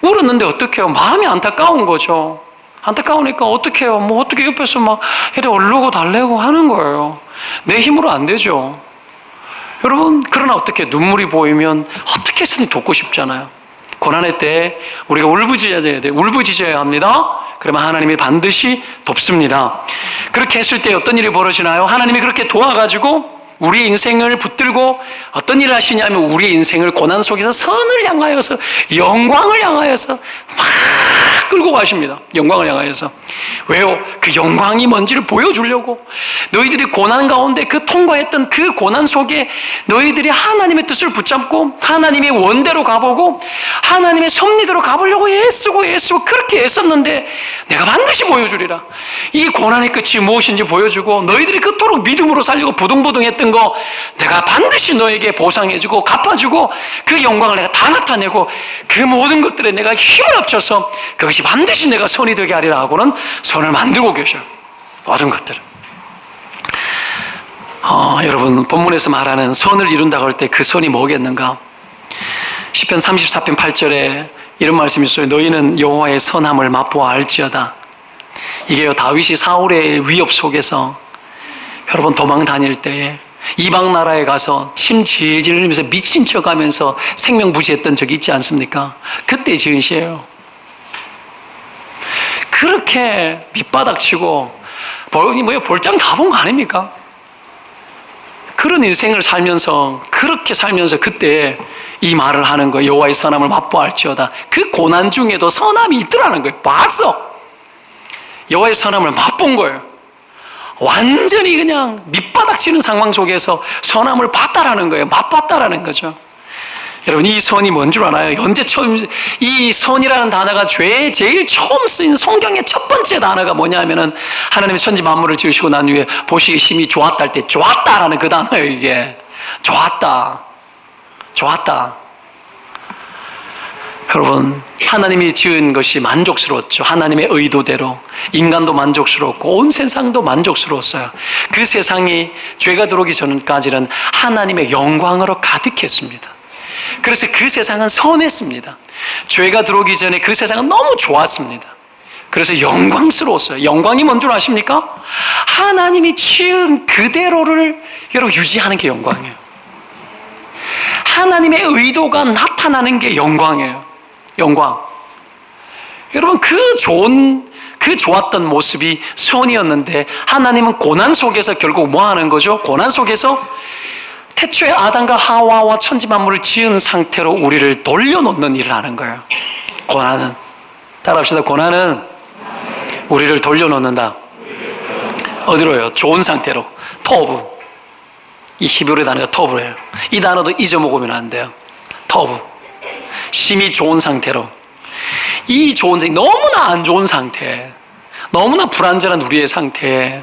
울었는데 어떡해요? 마음이 안타까운 거죠. 안타까우니까 어떡해요? 뭐 어떻게 옆에서 막 이렇게 얼르고 달래고 하는 거예요. 내 힘으로 안 되죠. 여러분 그러나 어떻게 눈물이 보이면 어떻게 해서든 돕고 싶잖아요. 고난의 때 우리가 울부짖어야 합니다. 그러면 하나님이 반드시 돕습니다. 그렇게 했을 때 어떤 일이 벌어지나요? 하나님이 그렇게 도와가지고 우리의 인생을 붙들고 어떤 일을 하시냐면 우리의 인생을 고난 속에서 선을 향하여서 영광을 향하여서 막 끌고 가십니다. 영광을 향하여서. 왜요? 그 영광이 뭔지를 보여주려고. 너희들이 고난 가운데 그 통과했던 그 고난 속에 너희들이 하나님의 뜻을 붙잡고 하나님의 원대로 가보고 하나님의 섭리대로 가보려고 애쓰고 그렇게 애썼는데 내가 반드시 보여주리라. 이 고난의 끝이 무엇인지 보여주고 너희들이 그토록 믿음으로 살려고 부둥부둥했던 거 내가 반드시 너에게 보상해주고 갚아주고 그 영광을 내가 다 나타내고 그 모든 것들에 내가 힘을 합쳐서 그것이 반드시 내가 선이 되게 하리라 하고는 선을 만들고 계셔요. 모든 것들을. 여러분 본문에서 말하는 선을 이룬다고 할 때 그 선이 뭐겠는가? 시편 34편 8절에 이런 말씀이 있어요. 너희는 여호와의 선함을 맛보아 알지어다. 이게요 다윗이 사울의 위협 속에서 여러분 도망 다닐 때에 이방 나라에 가서 침 질질 흘리면서 미친 척하면서 생명부지했던 적이 있지 않습니까? 그때 지은 시예요. 그렇게 밑바닥 치고 볼장 다 본 거 아닙니까? 그런 인생을 살면서 그렇게 살면서 그때 이 말을 하는 거예요. 여호와의 선함을 맛보알지어다. 그 고난 중에도 선함이 있더라는 거예요. 봤어. 여호와의 선함을 맛본 거예요. 완전히 그냥 밑바닥 치는 상황 속에서 선함을 봤다라는 거예요. 맛봤다라는 거죠. 여러분 이 선이 뭔 줄 알아요? 언제 처음 이 선이라는 단어가 제일 처음 쓰인 성경의 첫 번째 단어가 뭐냐면은 하나님이 천지 만물을 지으시고 난 후에 보시기 심히 좋았다 할 때 좋았다라는 그 단어예요. 이게 좋았다. 여러분 하나님이 지은 것이 만족스러웠죠. 하나님의 의도대로 인간도 만족스러웠고 온 세상도 만족스러웠어요. 그 세상이 죄가 들어오기 전까지는 하나님의 영광으로 가득했습니다. 그래서 그 세상은 선했습니다. 죄가 들어오기 전에 그 세상은 너무 좋았습니다. 그래서 영광스러웠어요. 영광이 뭔 줄 아십니까? 하나님이 지은 그대로를 여러분 유지하는 게 영광이에요. 하나님의 의도가 나타나는 게 영광이에요. 영광. 여러분 그 좋았던 모습이 선이었는데 하나님은 고난 속에서 결국 뭐 하는 거죠? 고난 속에서 태초에 아담과 하와와 천지 만물을 지은 상태로 우리를 돌려놓는 일을 하는 거예요. 고난은 따라합시다. 고난은 우리를 돌려놓는다. 어디로요? 좋은 상태로. 토브. 이 히브리 단어가 토브예요. 이 단어도 잊어먹으면 안 돼요. 토브. 심히 좋은 상태로. 이 좋은 상태, 너무나 안 좋은 상태, 너무나 불안전한 우리의 상태에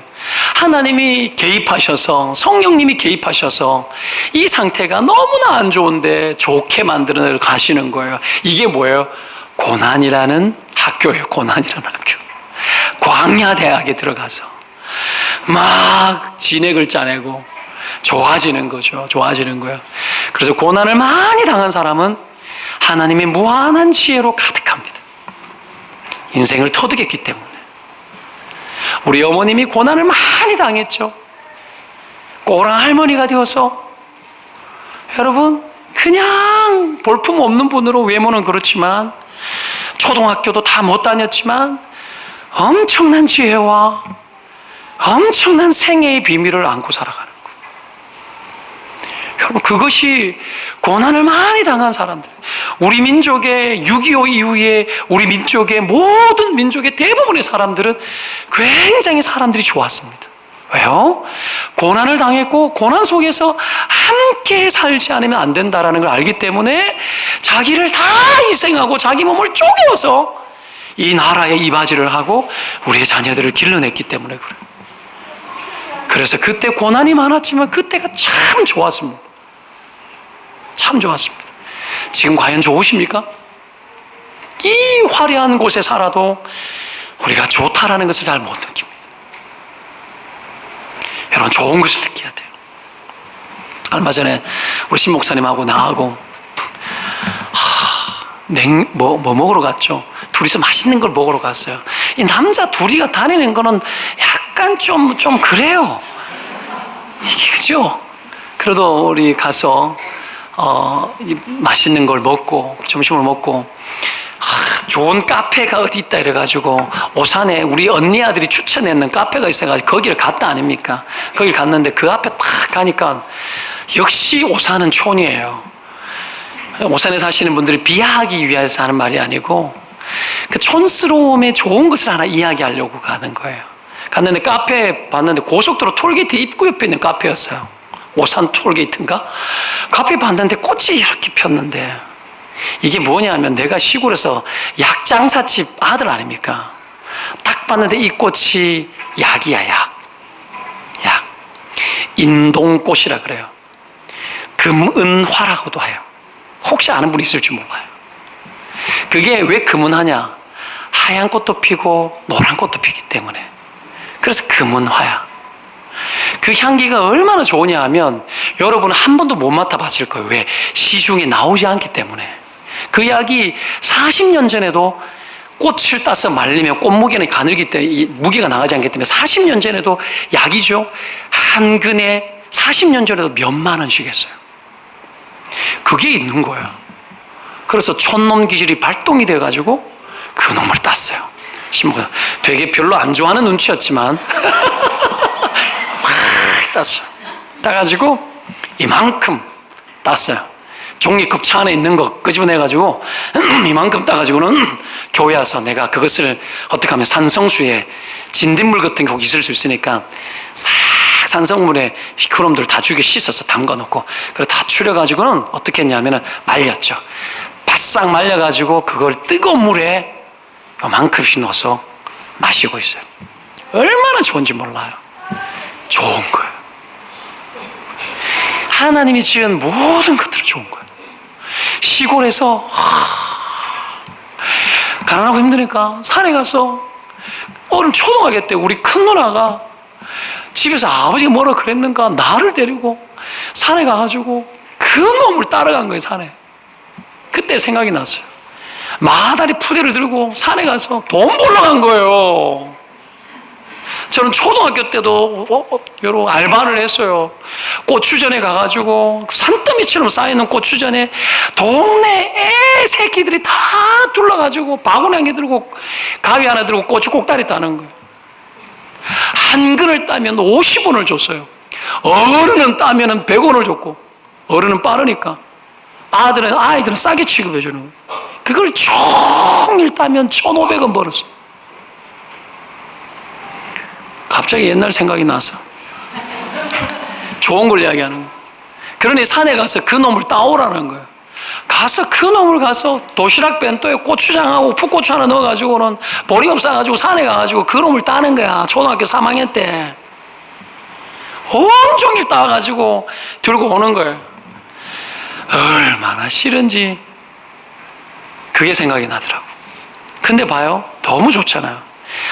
하나님이 개입하셔서, 성령님이 개입하셔서 이 상태가 너무나 안 좋은데 좋게 만들어 가시는 거예요. 이게 뭐예요? 고난이라는 학교예요. 고난이라는 학교. 광야 대학에 들어가서 막 진액을 짜내고 좋아지는 거죠. 좋아지는 거예요. 그래서 고난을 많이 당한 사람은 하나님의 무한한 지혜로 가득합니다. 인생을 터득했기 때문에. 우리 어머님이 고난을 많이 당했죠. 꼬랑 할머니가 되어서, 여러분, 그냥 볼품 없는 분으로, 외모는 그렇지만 초등학교도 다 못 다녔지만 엄청난 지혜와 엄청난 생애의 비밀을 안고 살아가는 거예요. 여러분, 그것이 고난을 많이 당한 사람들, 우리 민족의 6.25 이후에 우리 민족의 모든 민족의 대부분의 사람들은 굉장히 사람들이 좋았습니다. 왜요? 고난을 당했고 고난 속에서 함께 살지 않으면 안 된다는 걸 알기 때문에 자기를 다 희생하고 자기 몸을 쪼개어서 이 나라에 이바지를 하고 우리의 자녀들을 길러냈기 때문에 그래요. 그래서 그때 고난이 많았지만 그때가 참 좋았습니다. 참 좋았습니다. 지금 과연 좋으십니까? 이 화려한 곳에 살아도 우리가 좋다라는 것을 잘 못 느낍니다. 여러분, 좋은 것을 느껴야 돼요. 얼마 전에 우리 신 목사님하고 나하고 뭐 먹으러 갔죠. 둘이서 맛있는 걸 먹으러 갔어요. 이 남자 둘이가 다니는 거는 약간 좀 그래요. 이게 그죠? 그래도 우리 가서 맛있는 걸 먹고 점심을 먹고 좋은 카페가 어디 있다 이래가지고 오산에 우리 언니 아들이 추천했는 카페가 있어가지고 거기를 갔다 아닙니까? 거기 갔는데 그 앞에 딱 가니까 역시 오산은 촌이에요. 오산에 사시는 분들이 비하하기 위해서 하는 말이 아니고 그 촌스러움의 좋은 것을 하나 이야기하려고 가는 거예요. 갔는데 카페 봤는데 고속도로 톨게이트 입구 옆에 있는 카페였어요. 오산 톨게이트인가? 카페 봤는데 꽃이 이렇게 폈는데 이게 뭐냐면 내가 시골에서 약장사집 아들 아닙니까? 딱 봤는데 이 꽃이 약이야, 약. 인동꽃이라 그래요. 금은화라고도 해요. 혹시 아는 분 있을지 몰라요. 그게 왜 금은화냐? 하얀 꽃도 피고 노란 꽃도 피기 때문에. 그래서 금은화야. 그 향기가 얼마나 좋으냐 하면 여러분은 한 번도 못 맡아봤을 거예요. 왜? 시중에 나오지 않기 때문에. 그 약이 40년 전에도 꽃을 따서 말리면 꽃무게는 가늘기 때문에 무게가 나가지 않기 때문에 40년 전에도 약이죠. 한 근에 40년 전에도 몇만 원씩 했어요. 그게 있는 거예요. 그래서 촌놈 기질이 발동이 돼가지고 그 놈을 땄어요. 되게 별로 안 좋아하는 눈치였지만 확 땄어요. 따가지고 이만큼 땄어요. 종이컵 차 안에 있는 거 끄집어내가지고 이만큼 따가지고는 교회 와서 내가 그것을 어떻게 하면 산성수에 진딧물 같은 게 있을 수 있으니까 싹 산성물에 그놈들 다 죽여 씻어서 담가놓고 그걸 다 추려가지고는 어떻게 했냐면은 말렸죠. 바싹 말려가지고 그걸 뜨거운 물에 요만큼씩 넣어서 마시고 있어요. 얼마나 좋은지 몰라요. 좋은 거예요. 하나님이 지은 모든 것들은 좋은 거예요. 시골에서 가난하고 힘드니까 산에 가서 어른 초등학교 때 우리 큰 누나가 집에서 아버지가 뭐라 그랬는가 나를 데리고 산에 가가지고 그 놈을 따라간 거예요. 산에. 그때 생각이 났어요. 마다리 푸대를 들고 산에 가서 돈 벌러 간 거예요. 저는 초등학교 때도 여러 알바를 했어요. 고추전에 가가지고 산더미처럼 쌓이는 고추전에 동네 애 새끼들이 다 둘러가지고 바구니 한 개 들고 가위 하나 들고 고추 꼭다리 따는 거예요. 한 근을 따면 50원을 줬어요. 어른은 따면 100원을 줬고 어른은 빠르니까 아이들은 싸게 취급해 주는 거예요. 그걸 종일 따면 1,500원 벌었어요. 갑자기 옛날 생각이 나서 좋은 걸 이야기하는 거예요. 그러니 산에 가서 그 놈을 따오라는 거예요. 가서 그 놈을 가서 도시락 벤또에 고추장하고 풋고추 하나 넣어가지고는 보리밥 싸가지고 산에 가가지고 그 놈을 따는 거야. 초등학교 3학년 때. 온종일 따가지고 들고 오는 거예요. 얼마나 싫은지 그게 생각이 나더라고. 근데 봐요. 너무 좋잖아요.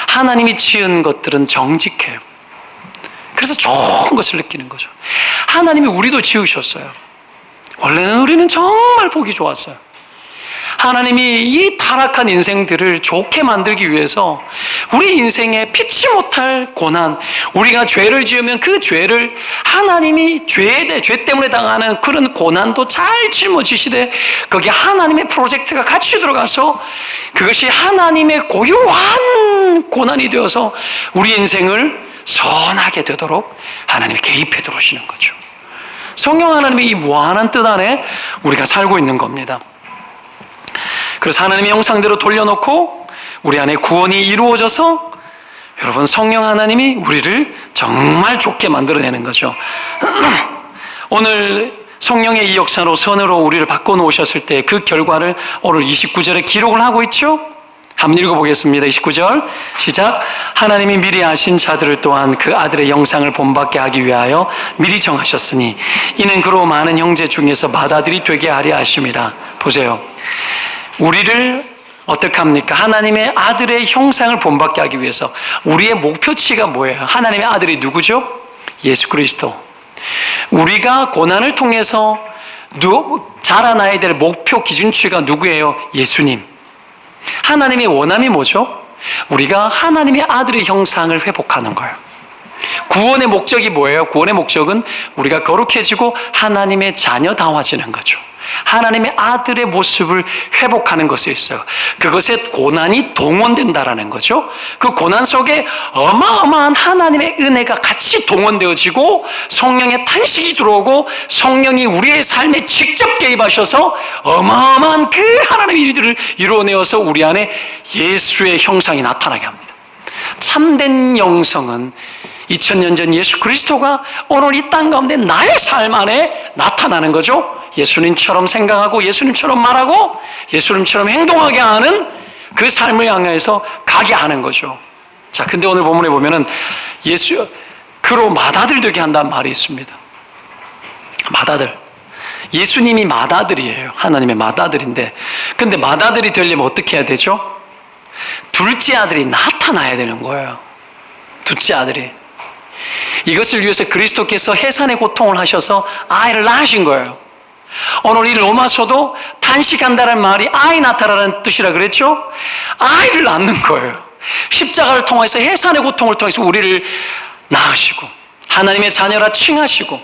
하나님이 지은 것들은 정직해요. 그래서 좋은 것을 느끼는 거죠. 하나님이 우리도 지으셨어요. 원래는 우리는 정말 보기 좋았어요. 하나님이 이 타락한 인생들을 좋게 만들기 위해서 우리 인생에 피치 못할 고난, 우리가 죄를 지으면 그 죄를 하나님이 죄 때문에 당하는 그런 고난도 잘 짊어지시되 거기에 하나님의 프로젝트가 같이 들어가서 그것이 하나님의 고유한 고난이 되어서 우리 인생을 선하게 되도록 하나님이 개입해 들어오시는 거죠. 성령 하나님의 이 무한한 뜻 안에 우리가 살고 있는 겁니다. 그래서 하나님의 형상대로 돌려놓고 우리 안에 구원이 이루어져서 여러분 성령 하나님이 우리를 정말 좋게 만들어내는 거죠. 오늘 성령의 이 역사로 선으로 우리를 바꿔놓으셨을 때 그 결과를 오늘 29절에 기록을 하고 있죠. 한번 읽어보겠습니다. 29절 시작. 하나님이 미리 아신 자들을 또한 그 아들의 영상을 본받게 하기 위하여 미리 정하셨으니 이는 그로 많은 형제 중에서 맏아들이 되게 하려 하심이라. 보세요. 우리를 어떻게 합니까? 하나님의 아들의 형상을 본받게 하기 위해서 우리의 목표치가 뭐예요? 하나님의 아들이 누구죠? 예수 그리스도. 우리가 고난을 통해서 자라나야 될 목표 기준치가 누구예요? 예수님. 하나님의 원함이 뭐죠? 우리가 하나님의 아들의 형상을 회복하는 거예요. 구원의 목적이 뭐예요? 구원의 목적은 우리가 거룩해지고 하나님의 자녀다워지는 거죠. 하나님의 아들의 모습을 회복하는 것에 있어요. 그것에 고난이 동원된다라는 거죠. 그 고난 속에 어마어마한 하나님의 은혜가 같이 동원되어지고 성령의 탄식이 들어오고 성령이 우리의 삶에 직접 개입하셔서 어마어마한 그 하나님의 일들을 이루어내어서 우리 안에 예수의 형상이 나타나게 합니다. 참된 영성은 2000년 전 예수 그리스도가 오늘 이 땅 가운데 나의 삶 안에 나타나는 거죠. 예수님처럼 생각하고 예수님처럼 말하고 예수님처럼 행동하게 하는 그 삶을 향해서 가게 하는 거죠. 자, 근데 오늘 본문에 보면은 그로 맏아들 되게 한다는 말이 있습니다. 맏아들. 예수님이 맏아들이에요. 하나님의 맏아들인데, 근데 맏아들이 되려면 어떻게 해야 되죠? 둘째 아들이 나타나야 되는 거예요. 둘째 아들이. 이것을 위해서 그리스도께서 해산의 고통을 하셔서 아이를 낳으신 거예요. 오늘 이 로마서도 탄식한다는 말이 아이 낳다라는 뜻이라 그랬죠? 아이를 낳는 거예요. 십자가를 통해서 해산의 고통을 통해서 우리를 낳으시고 하나님의 자녀라 칭하시고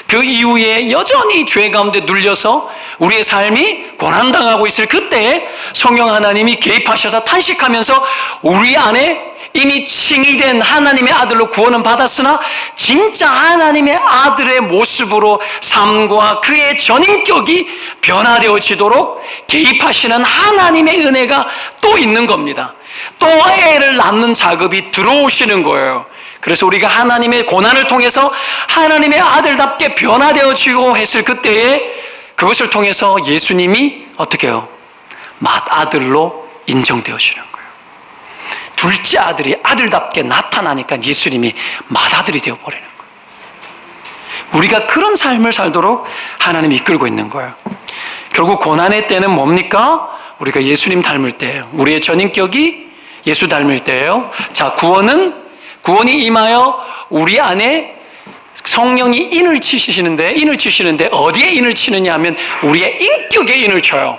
그 이후에 여전히 죄 가운데 눌려서 우리의 삶이 고난당하고 있을 그때에 성령 하나님이 개입하셔서 탄식하면서 우리 안에 이미 칭의된 하나님의 아들로 구원은 받았으나 진짜 하나님의 아들의 모습으로 삶과 그의 전인격이 변화되어지도록 개입하시는 하나님의 은혜가 또 있는 겁니다. 또 애를 낳는 작업이 들어오시는 거예요. 그래서 우리가 하나님의 고난을 통해서 하나님의 아들답게 변화되어지고 했을 그때에 그것을 통해서 예수님이 어떻게 해요? 맏아들로 인정되어지는 거예요. 둘째 아들이 아들답게 나타나니까 예수님이 맏아들이 되어버리는 거예요. 우리가 그런 삶을 살도록 하나님이 이끌고 있는 거예요. 결국 고난의 때는 뭡니까? 우리가 예수님 닮을 때예요. 우리의 전인격이 예수 닮을 때예요. 자, 구원이 임하여 우리 안에 성령이 인을 치시는데 어디에 인을 치느냐 하면 우리의 인격에 인을 쳐요.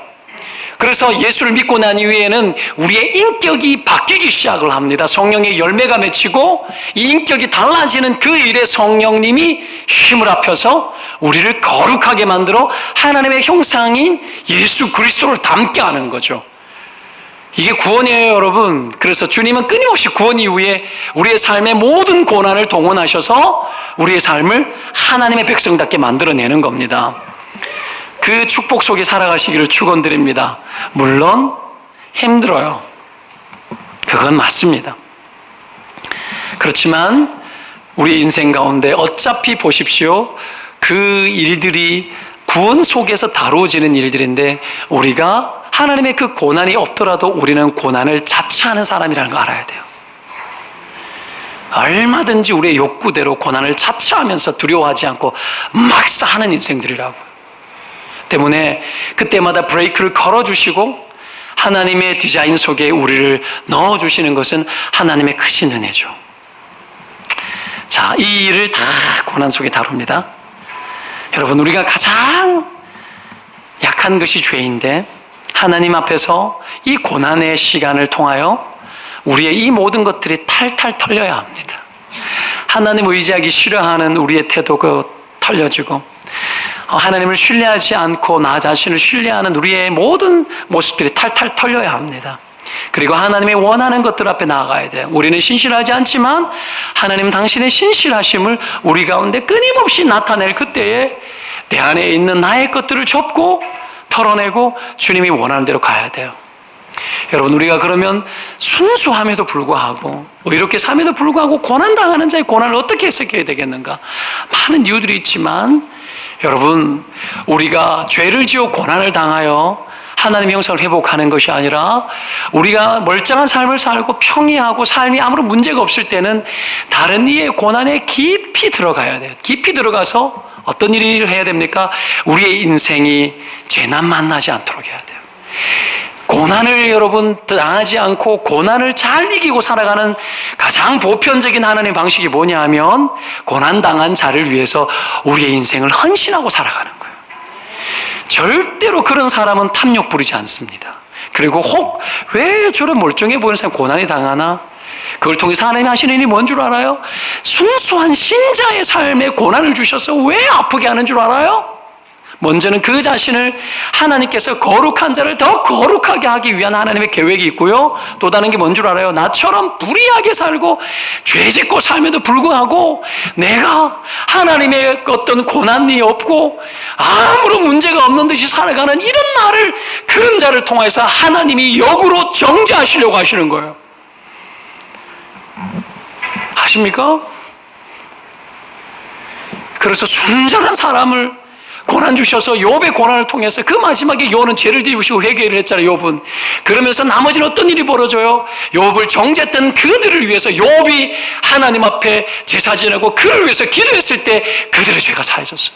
그래서 예수를 믿고 난 이후에는 우리의 인격이 바뀌기 시작을 합니다. 성령의 열매가 맺히고 이 인격이 달라지는 그 일에 성령님이 힘을 합혀서 우리를 거룩하게 만들어 하나님의 형상인 예수 그리스도를 닮게 하는 거죠. 이게 구원이에요, 여러분. 그래서 주님은 끊임없이 구원 이후에 우리의 삶의 모든 고난을 동원하셔서 우리의 삶을 하나님의 백성답게 만들어내는 겁니다. 그 축복 속에 살아가시기를 축원드립니다. 물론 힘들어요. 그건 맞습니다. 그렇지만 우리 인생 가운데 어차피 보십시오. 그 일들이 구원 속에서 다루어지는 일들인데 우리가 하나님의 그 고난이 없더라도 우리는 고난을 자처하는 사람이라는 거 알아야 돼요. 얼마든지 우리의 욕구대로 고난을 자처하면서 두려워하지 않고 막 사는 인생들이라고요. 때문에 그때마다 브레이크를 걸어주시고 하나님의 디자인 속에 우리를 넣어주시는 것은 하나님의 크신 은혜죠. 자, 이 일을 다 고난 속에 다룹니다. 여러분, 우리가 가장 약한 것이 죄인데 하나님 앞에서 이 고난의 시간을 통하여 우리의 이 모든 것들이 탈탈 털려야 합니다. 하나님을 의지하기 싫어하는 우리의 태도가 털려지고 하나님을 신뢰하지 않고 나 자신을 신뢰하는 우리의 모든 모습들이 탈탈 털려야 합니다. 그리고 하나님의 원하는 것들 앞에 나아가야 돼요. 우리는 신실하지 않지만 하나님 당신의 신실하심을 우리 가운데 끊임없이 나타낼 그때에 내 안에 있는 나의 것들을 접고 털어내고 주님이 원하는 대로 가야 돼요. 여러분, 우리가 그러면 순수함에도 불구하고 이렇게 삶에도 불구하고 고난당하는 자의 고난을 어떻게 해석해야 되겠는가? 많은 이유들이 있지만 여러분, 우리가 죄를 지어 고난을 당하여 하나님의 형상을 회복하는 것이 아니라 우리가 멀쩡한 삶을 살고 평이하고 삶이 아무런 문제가 없을 때는 다른 이의 고난에 깊이 들어가야 돼요. 깊이 들어가서 어떤 일을 해야 됩니까? 우리의 인생이 재난 만나지 않도록 해야 돼요. 고난을 여러분 당하지 않고 고난을 잘 이기고 살아가는 가장 보편적인 하나님의 방식이 뭐냐 하면 고난당한 자를 위해서 우리의 인생을 헌신하고 살아가는 거예요. 절대로 그런 사람은 탐욕 부리지 않습니다. 그리고 혹 왜 저런 멀쩡해 보이는 사람이 고난이 당하나? 그걸 통해서 하나님이 하시는 일이 뭔 줄 알아요? 순수한 신자의 삶에 고난을 주셔서 왜 아프게 하는 줄 알아요? 먼저는 그 자신을 하나님께서 거룩한 자를 더 거룩하게 하기 위한 하나님의 계획이 있고요. 또 다른 게 뭔 줄 알아요? 나처럼 불의하게 살고 죄짓고 삶에도 불구하고 내가 하나님의 어떤 고난이 없고 아무런 문제가 없는 듯이 살아가는 이런 나를, 그런 자를 통해서 하나님이 역으로 정죄하시려고 하시는 거예요. 아십니까? 그래서 순전한 사람을 고난 주셔서 욥의 고난을 통해서 그 마지막에 욥은 죄를 지으시고 회개를 했잖아요. 욥은 그러면서 나머지는 어떤 일이 벌어져요? 욥을 정죄했던 그들을 위해서 욥이 하나님 앞에 제사 지내고 그를 위해서 기도했을 때 그들의 죄가 사해졌어요.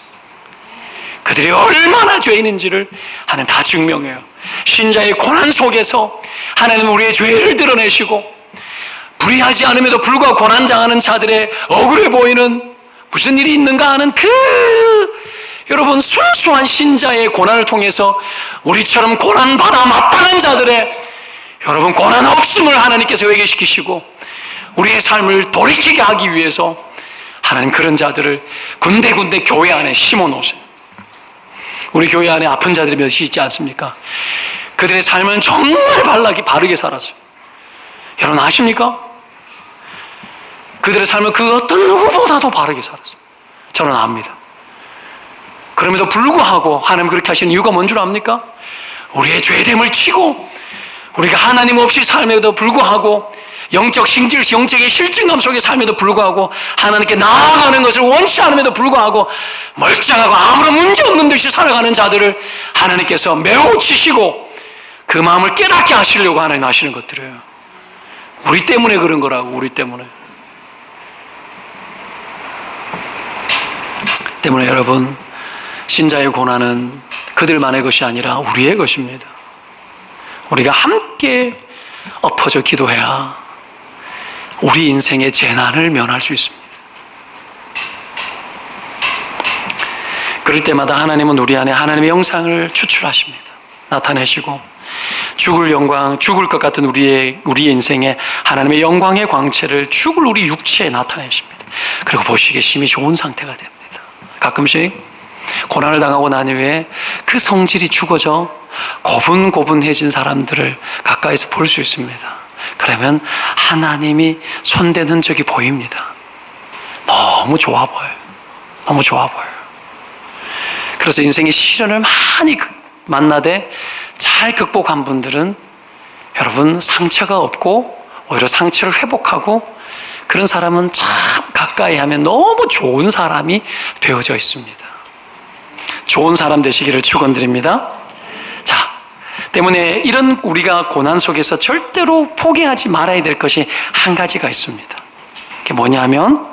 그들이 얼마나 죄인인지를 하나님 다 증명해요. 신자의 고난 속에서 하나님은 우리의 죄를 드러내시고 불의하지 않음에도 불구하고 고난당하는 자들의 억울해 보이는 무슨 일이 있는가 하는 여러분 순수한 신자의 고난을 통해서 우리처럼 고난받아 마땅한 자들의 여러분 고난 없음을 하나님께서 회개시키시고 우리의 삶을 돌이키게 하기 위해서 하나님 그런 자들을 군데군데 교회 안에 심어놓으세요. 우리 교회 안에 아픈 자들이 몇이 있지 않습니까? 그들의 삶은 정말 바르게 살았어요. 여러분 아십니까? 그들의 삶은 그 어떤 누구보다도 바르게 살았어요. 저는 압니다. 그럼에도 불구하고 하나님 그렇게 하시는 이유가 뭔 줄 압니까? 우리의 죄됨을 치고 우리가 하나님 없이 삶에도 불구하고 영적 신질, 영적인 실증감 속에 삶에도 불구하고 하나님께 나아가는 것을 원치 않음에도 불구하고 멀쩡하고 아무런 문제 없는 듯이 살아가는 자들을 하나님께서 매우 치시고 그 마음을 깨닫게 하시려고 하나님 하시는 것들이에요. 우리 때문에 그런 거라고. 우리 때문에 여러분 신자의 고난은 그들만의 것이 아니라 우리의 것입니다. 우리가 함께 엎어져 기도해야 우리 인생의 재난을 면할 수 있습니다. 그럴 때마다 하나님은 우리 안에 하나님의 영상을 추출하십니다. 나타내시고 죽을 영광, 죽을 것 같은 우리의 인생에 하나님의 영광의 광채를 죽을 우리 육체에 나타내십니다. 그리고 보시기에 심히 좋은 상태가 됩니다. 가끔씩 고난을 당하고 난 이후에 그 성질이 죽어져 고분고분해진 사람들을 가까이서 볼 수 있습니다. 그러면 하나님이 손댄 흔적이 보입니다. 너무 좋아 보여요. 너무 좋아 보여요. 그래서 인생의 시련을 많이 만나되 잘 극복한 분들은 여러분 상처가 없고 오히려 상처를 회복하고 그런 사람은 참 가까이 하면 너무 좋은 사람이 되어져 있습니다. 좋은 사람 되시기를 축원드립니다. 자, 때문에 이런 우리가 고난 속에서 절대로 포기하지 말아야 될 것이 한 가지가 있습니다. 그게 뭐냐면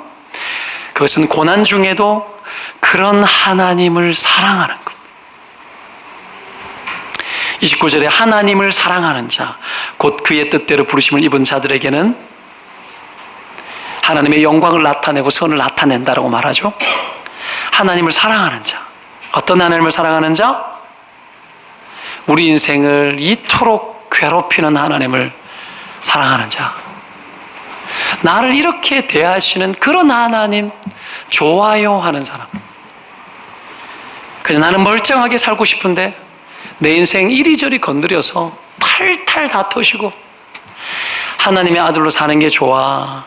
그것은 고난 중에도 그런 하나님을 사랑하는 것. 29절에 하나님을 사랑하는 자, 곧 그의 뜻대로 부르심을 입은 자들에게는 하나님의 영광을 나타내고 선을 나타낸다라고 말하죠. 하나님을 사랑하는 자. 어떤 하나님을 사랑하는 자? 우리 인생을 이토록 괴롭히는 하나님을 사랑하는 자. 나를 이렇게 대하시는 그런 하나님 좋아요 하는 사람. 그냥 나는 멀쩡하게 살고 싶은데 내 인생 이리저리 건드려서 탈탈 다투시고 하나님의 아들로 사는 게 좋아,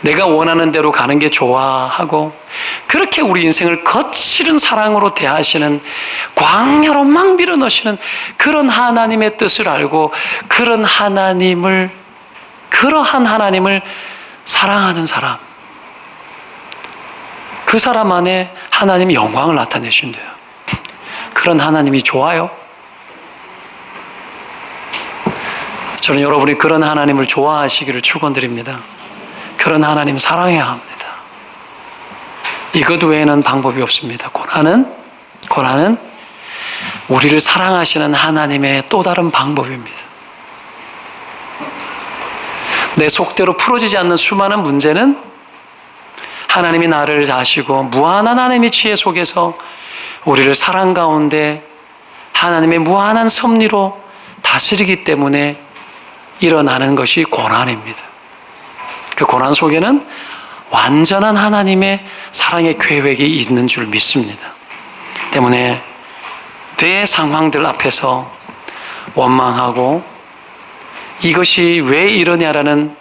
내가 원하는 대로 가는 게 좋아 하고 그렇게 우리 인생을 거칠은 사랑으로 대하시는, 광야로 막 밀어넣으시는 그런 하나님의 뜻을 알고 그러한 하나님을 사랑하는 사람, 그 사람 안에 하나님이 영광을 나타내신대요. 그런 하나님이 좋아요. 저는 여러분이 그런 하나님을 좋아하시기를 축원드립니다. 그런 하나님 사랑해야 합니다. 이것 외에는 방법이 없습니다. 고난은 우리를 사랑하시는 하나님의 또 다른 방법입니다. 내 속대로 풀어지지 않는 수많은 문제는 하나님이 나를 아시고 무한한 하나님의 지혜 속에서 우리를 사랑 가운데 하나님의 무한한 섭리로 다스리기 때문에 일어나는 것이 고난입니다. 그 고난 속에는 완전한 하나님의 사랑의 계획이 있는 줄 믿습니다. 때문에 내 상황들 앞에서 원망하고 이것이 왜 이러냐라는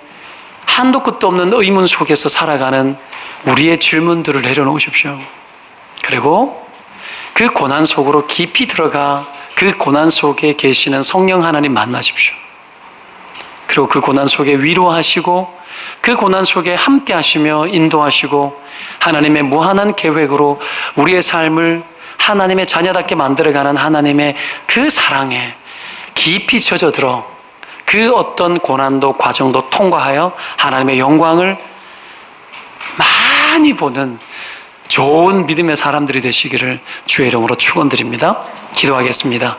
한도 끝도 없는 의문 속에서 살아가는 우리의 질문들을 내려놓으십시오. 그리고 그 고난 속으로 깊이 들어가 그 고난 속에 계시는 성령 하나님 만나십시오. 그리고 그 고난 속에 위로하시고 그 고난 속에 함께 하시며 인도하시고 하나님의 무한한 계획으로 우리의 삶을 하나님의 자녀답게 만들어가는 하나님의 그 사랑에 깊이 젖어들어 그 어떤 고난도 과정도 통과하여 하나님의 영광을 많이 보는 좋은 믿음의 사람들이 되시기를 주의 이름으로 축원드립니다. 기도하겠습니다.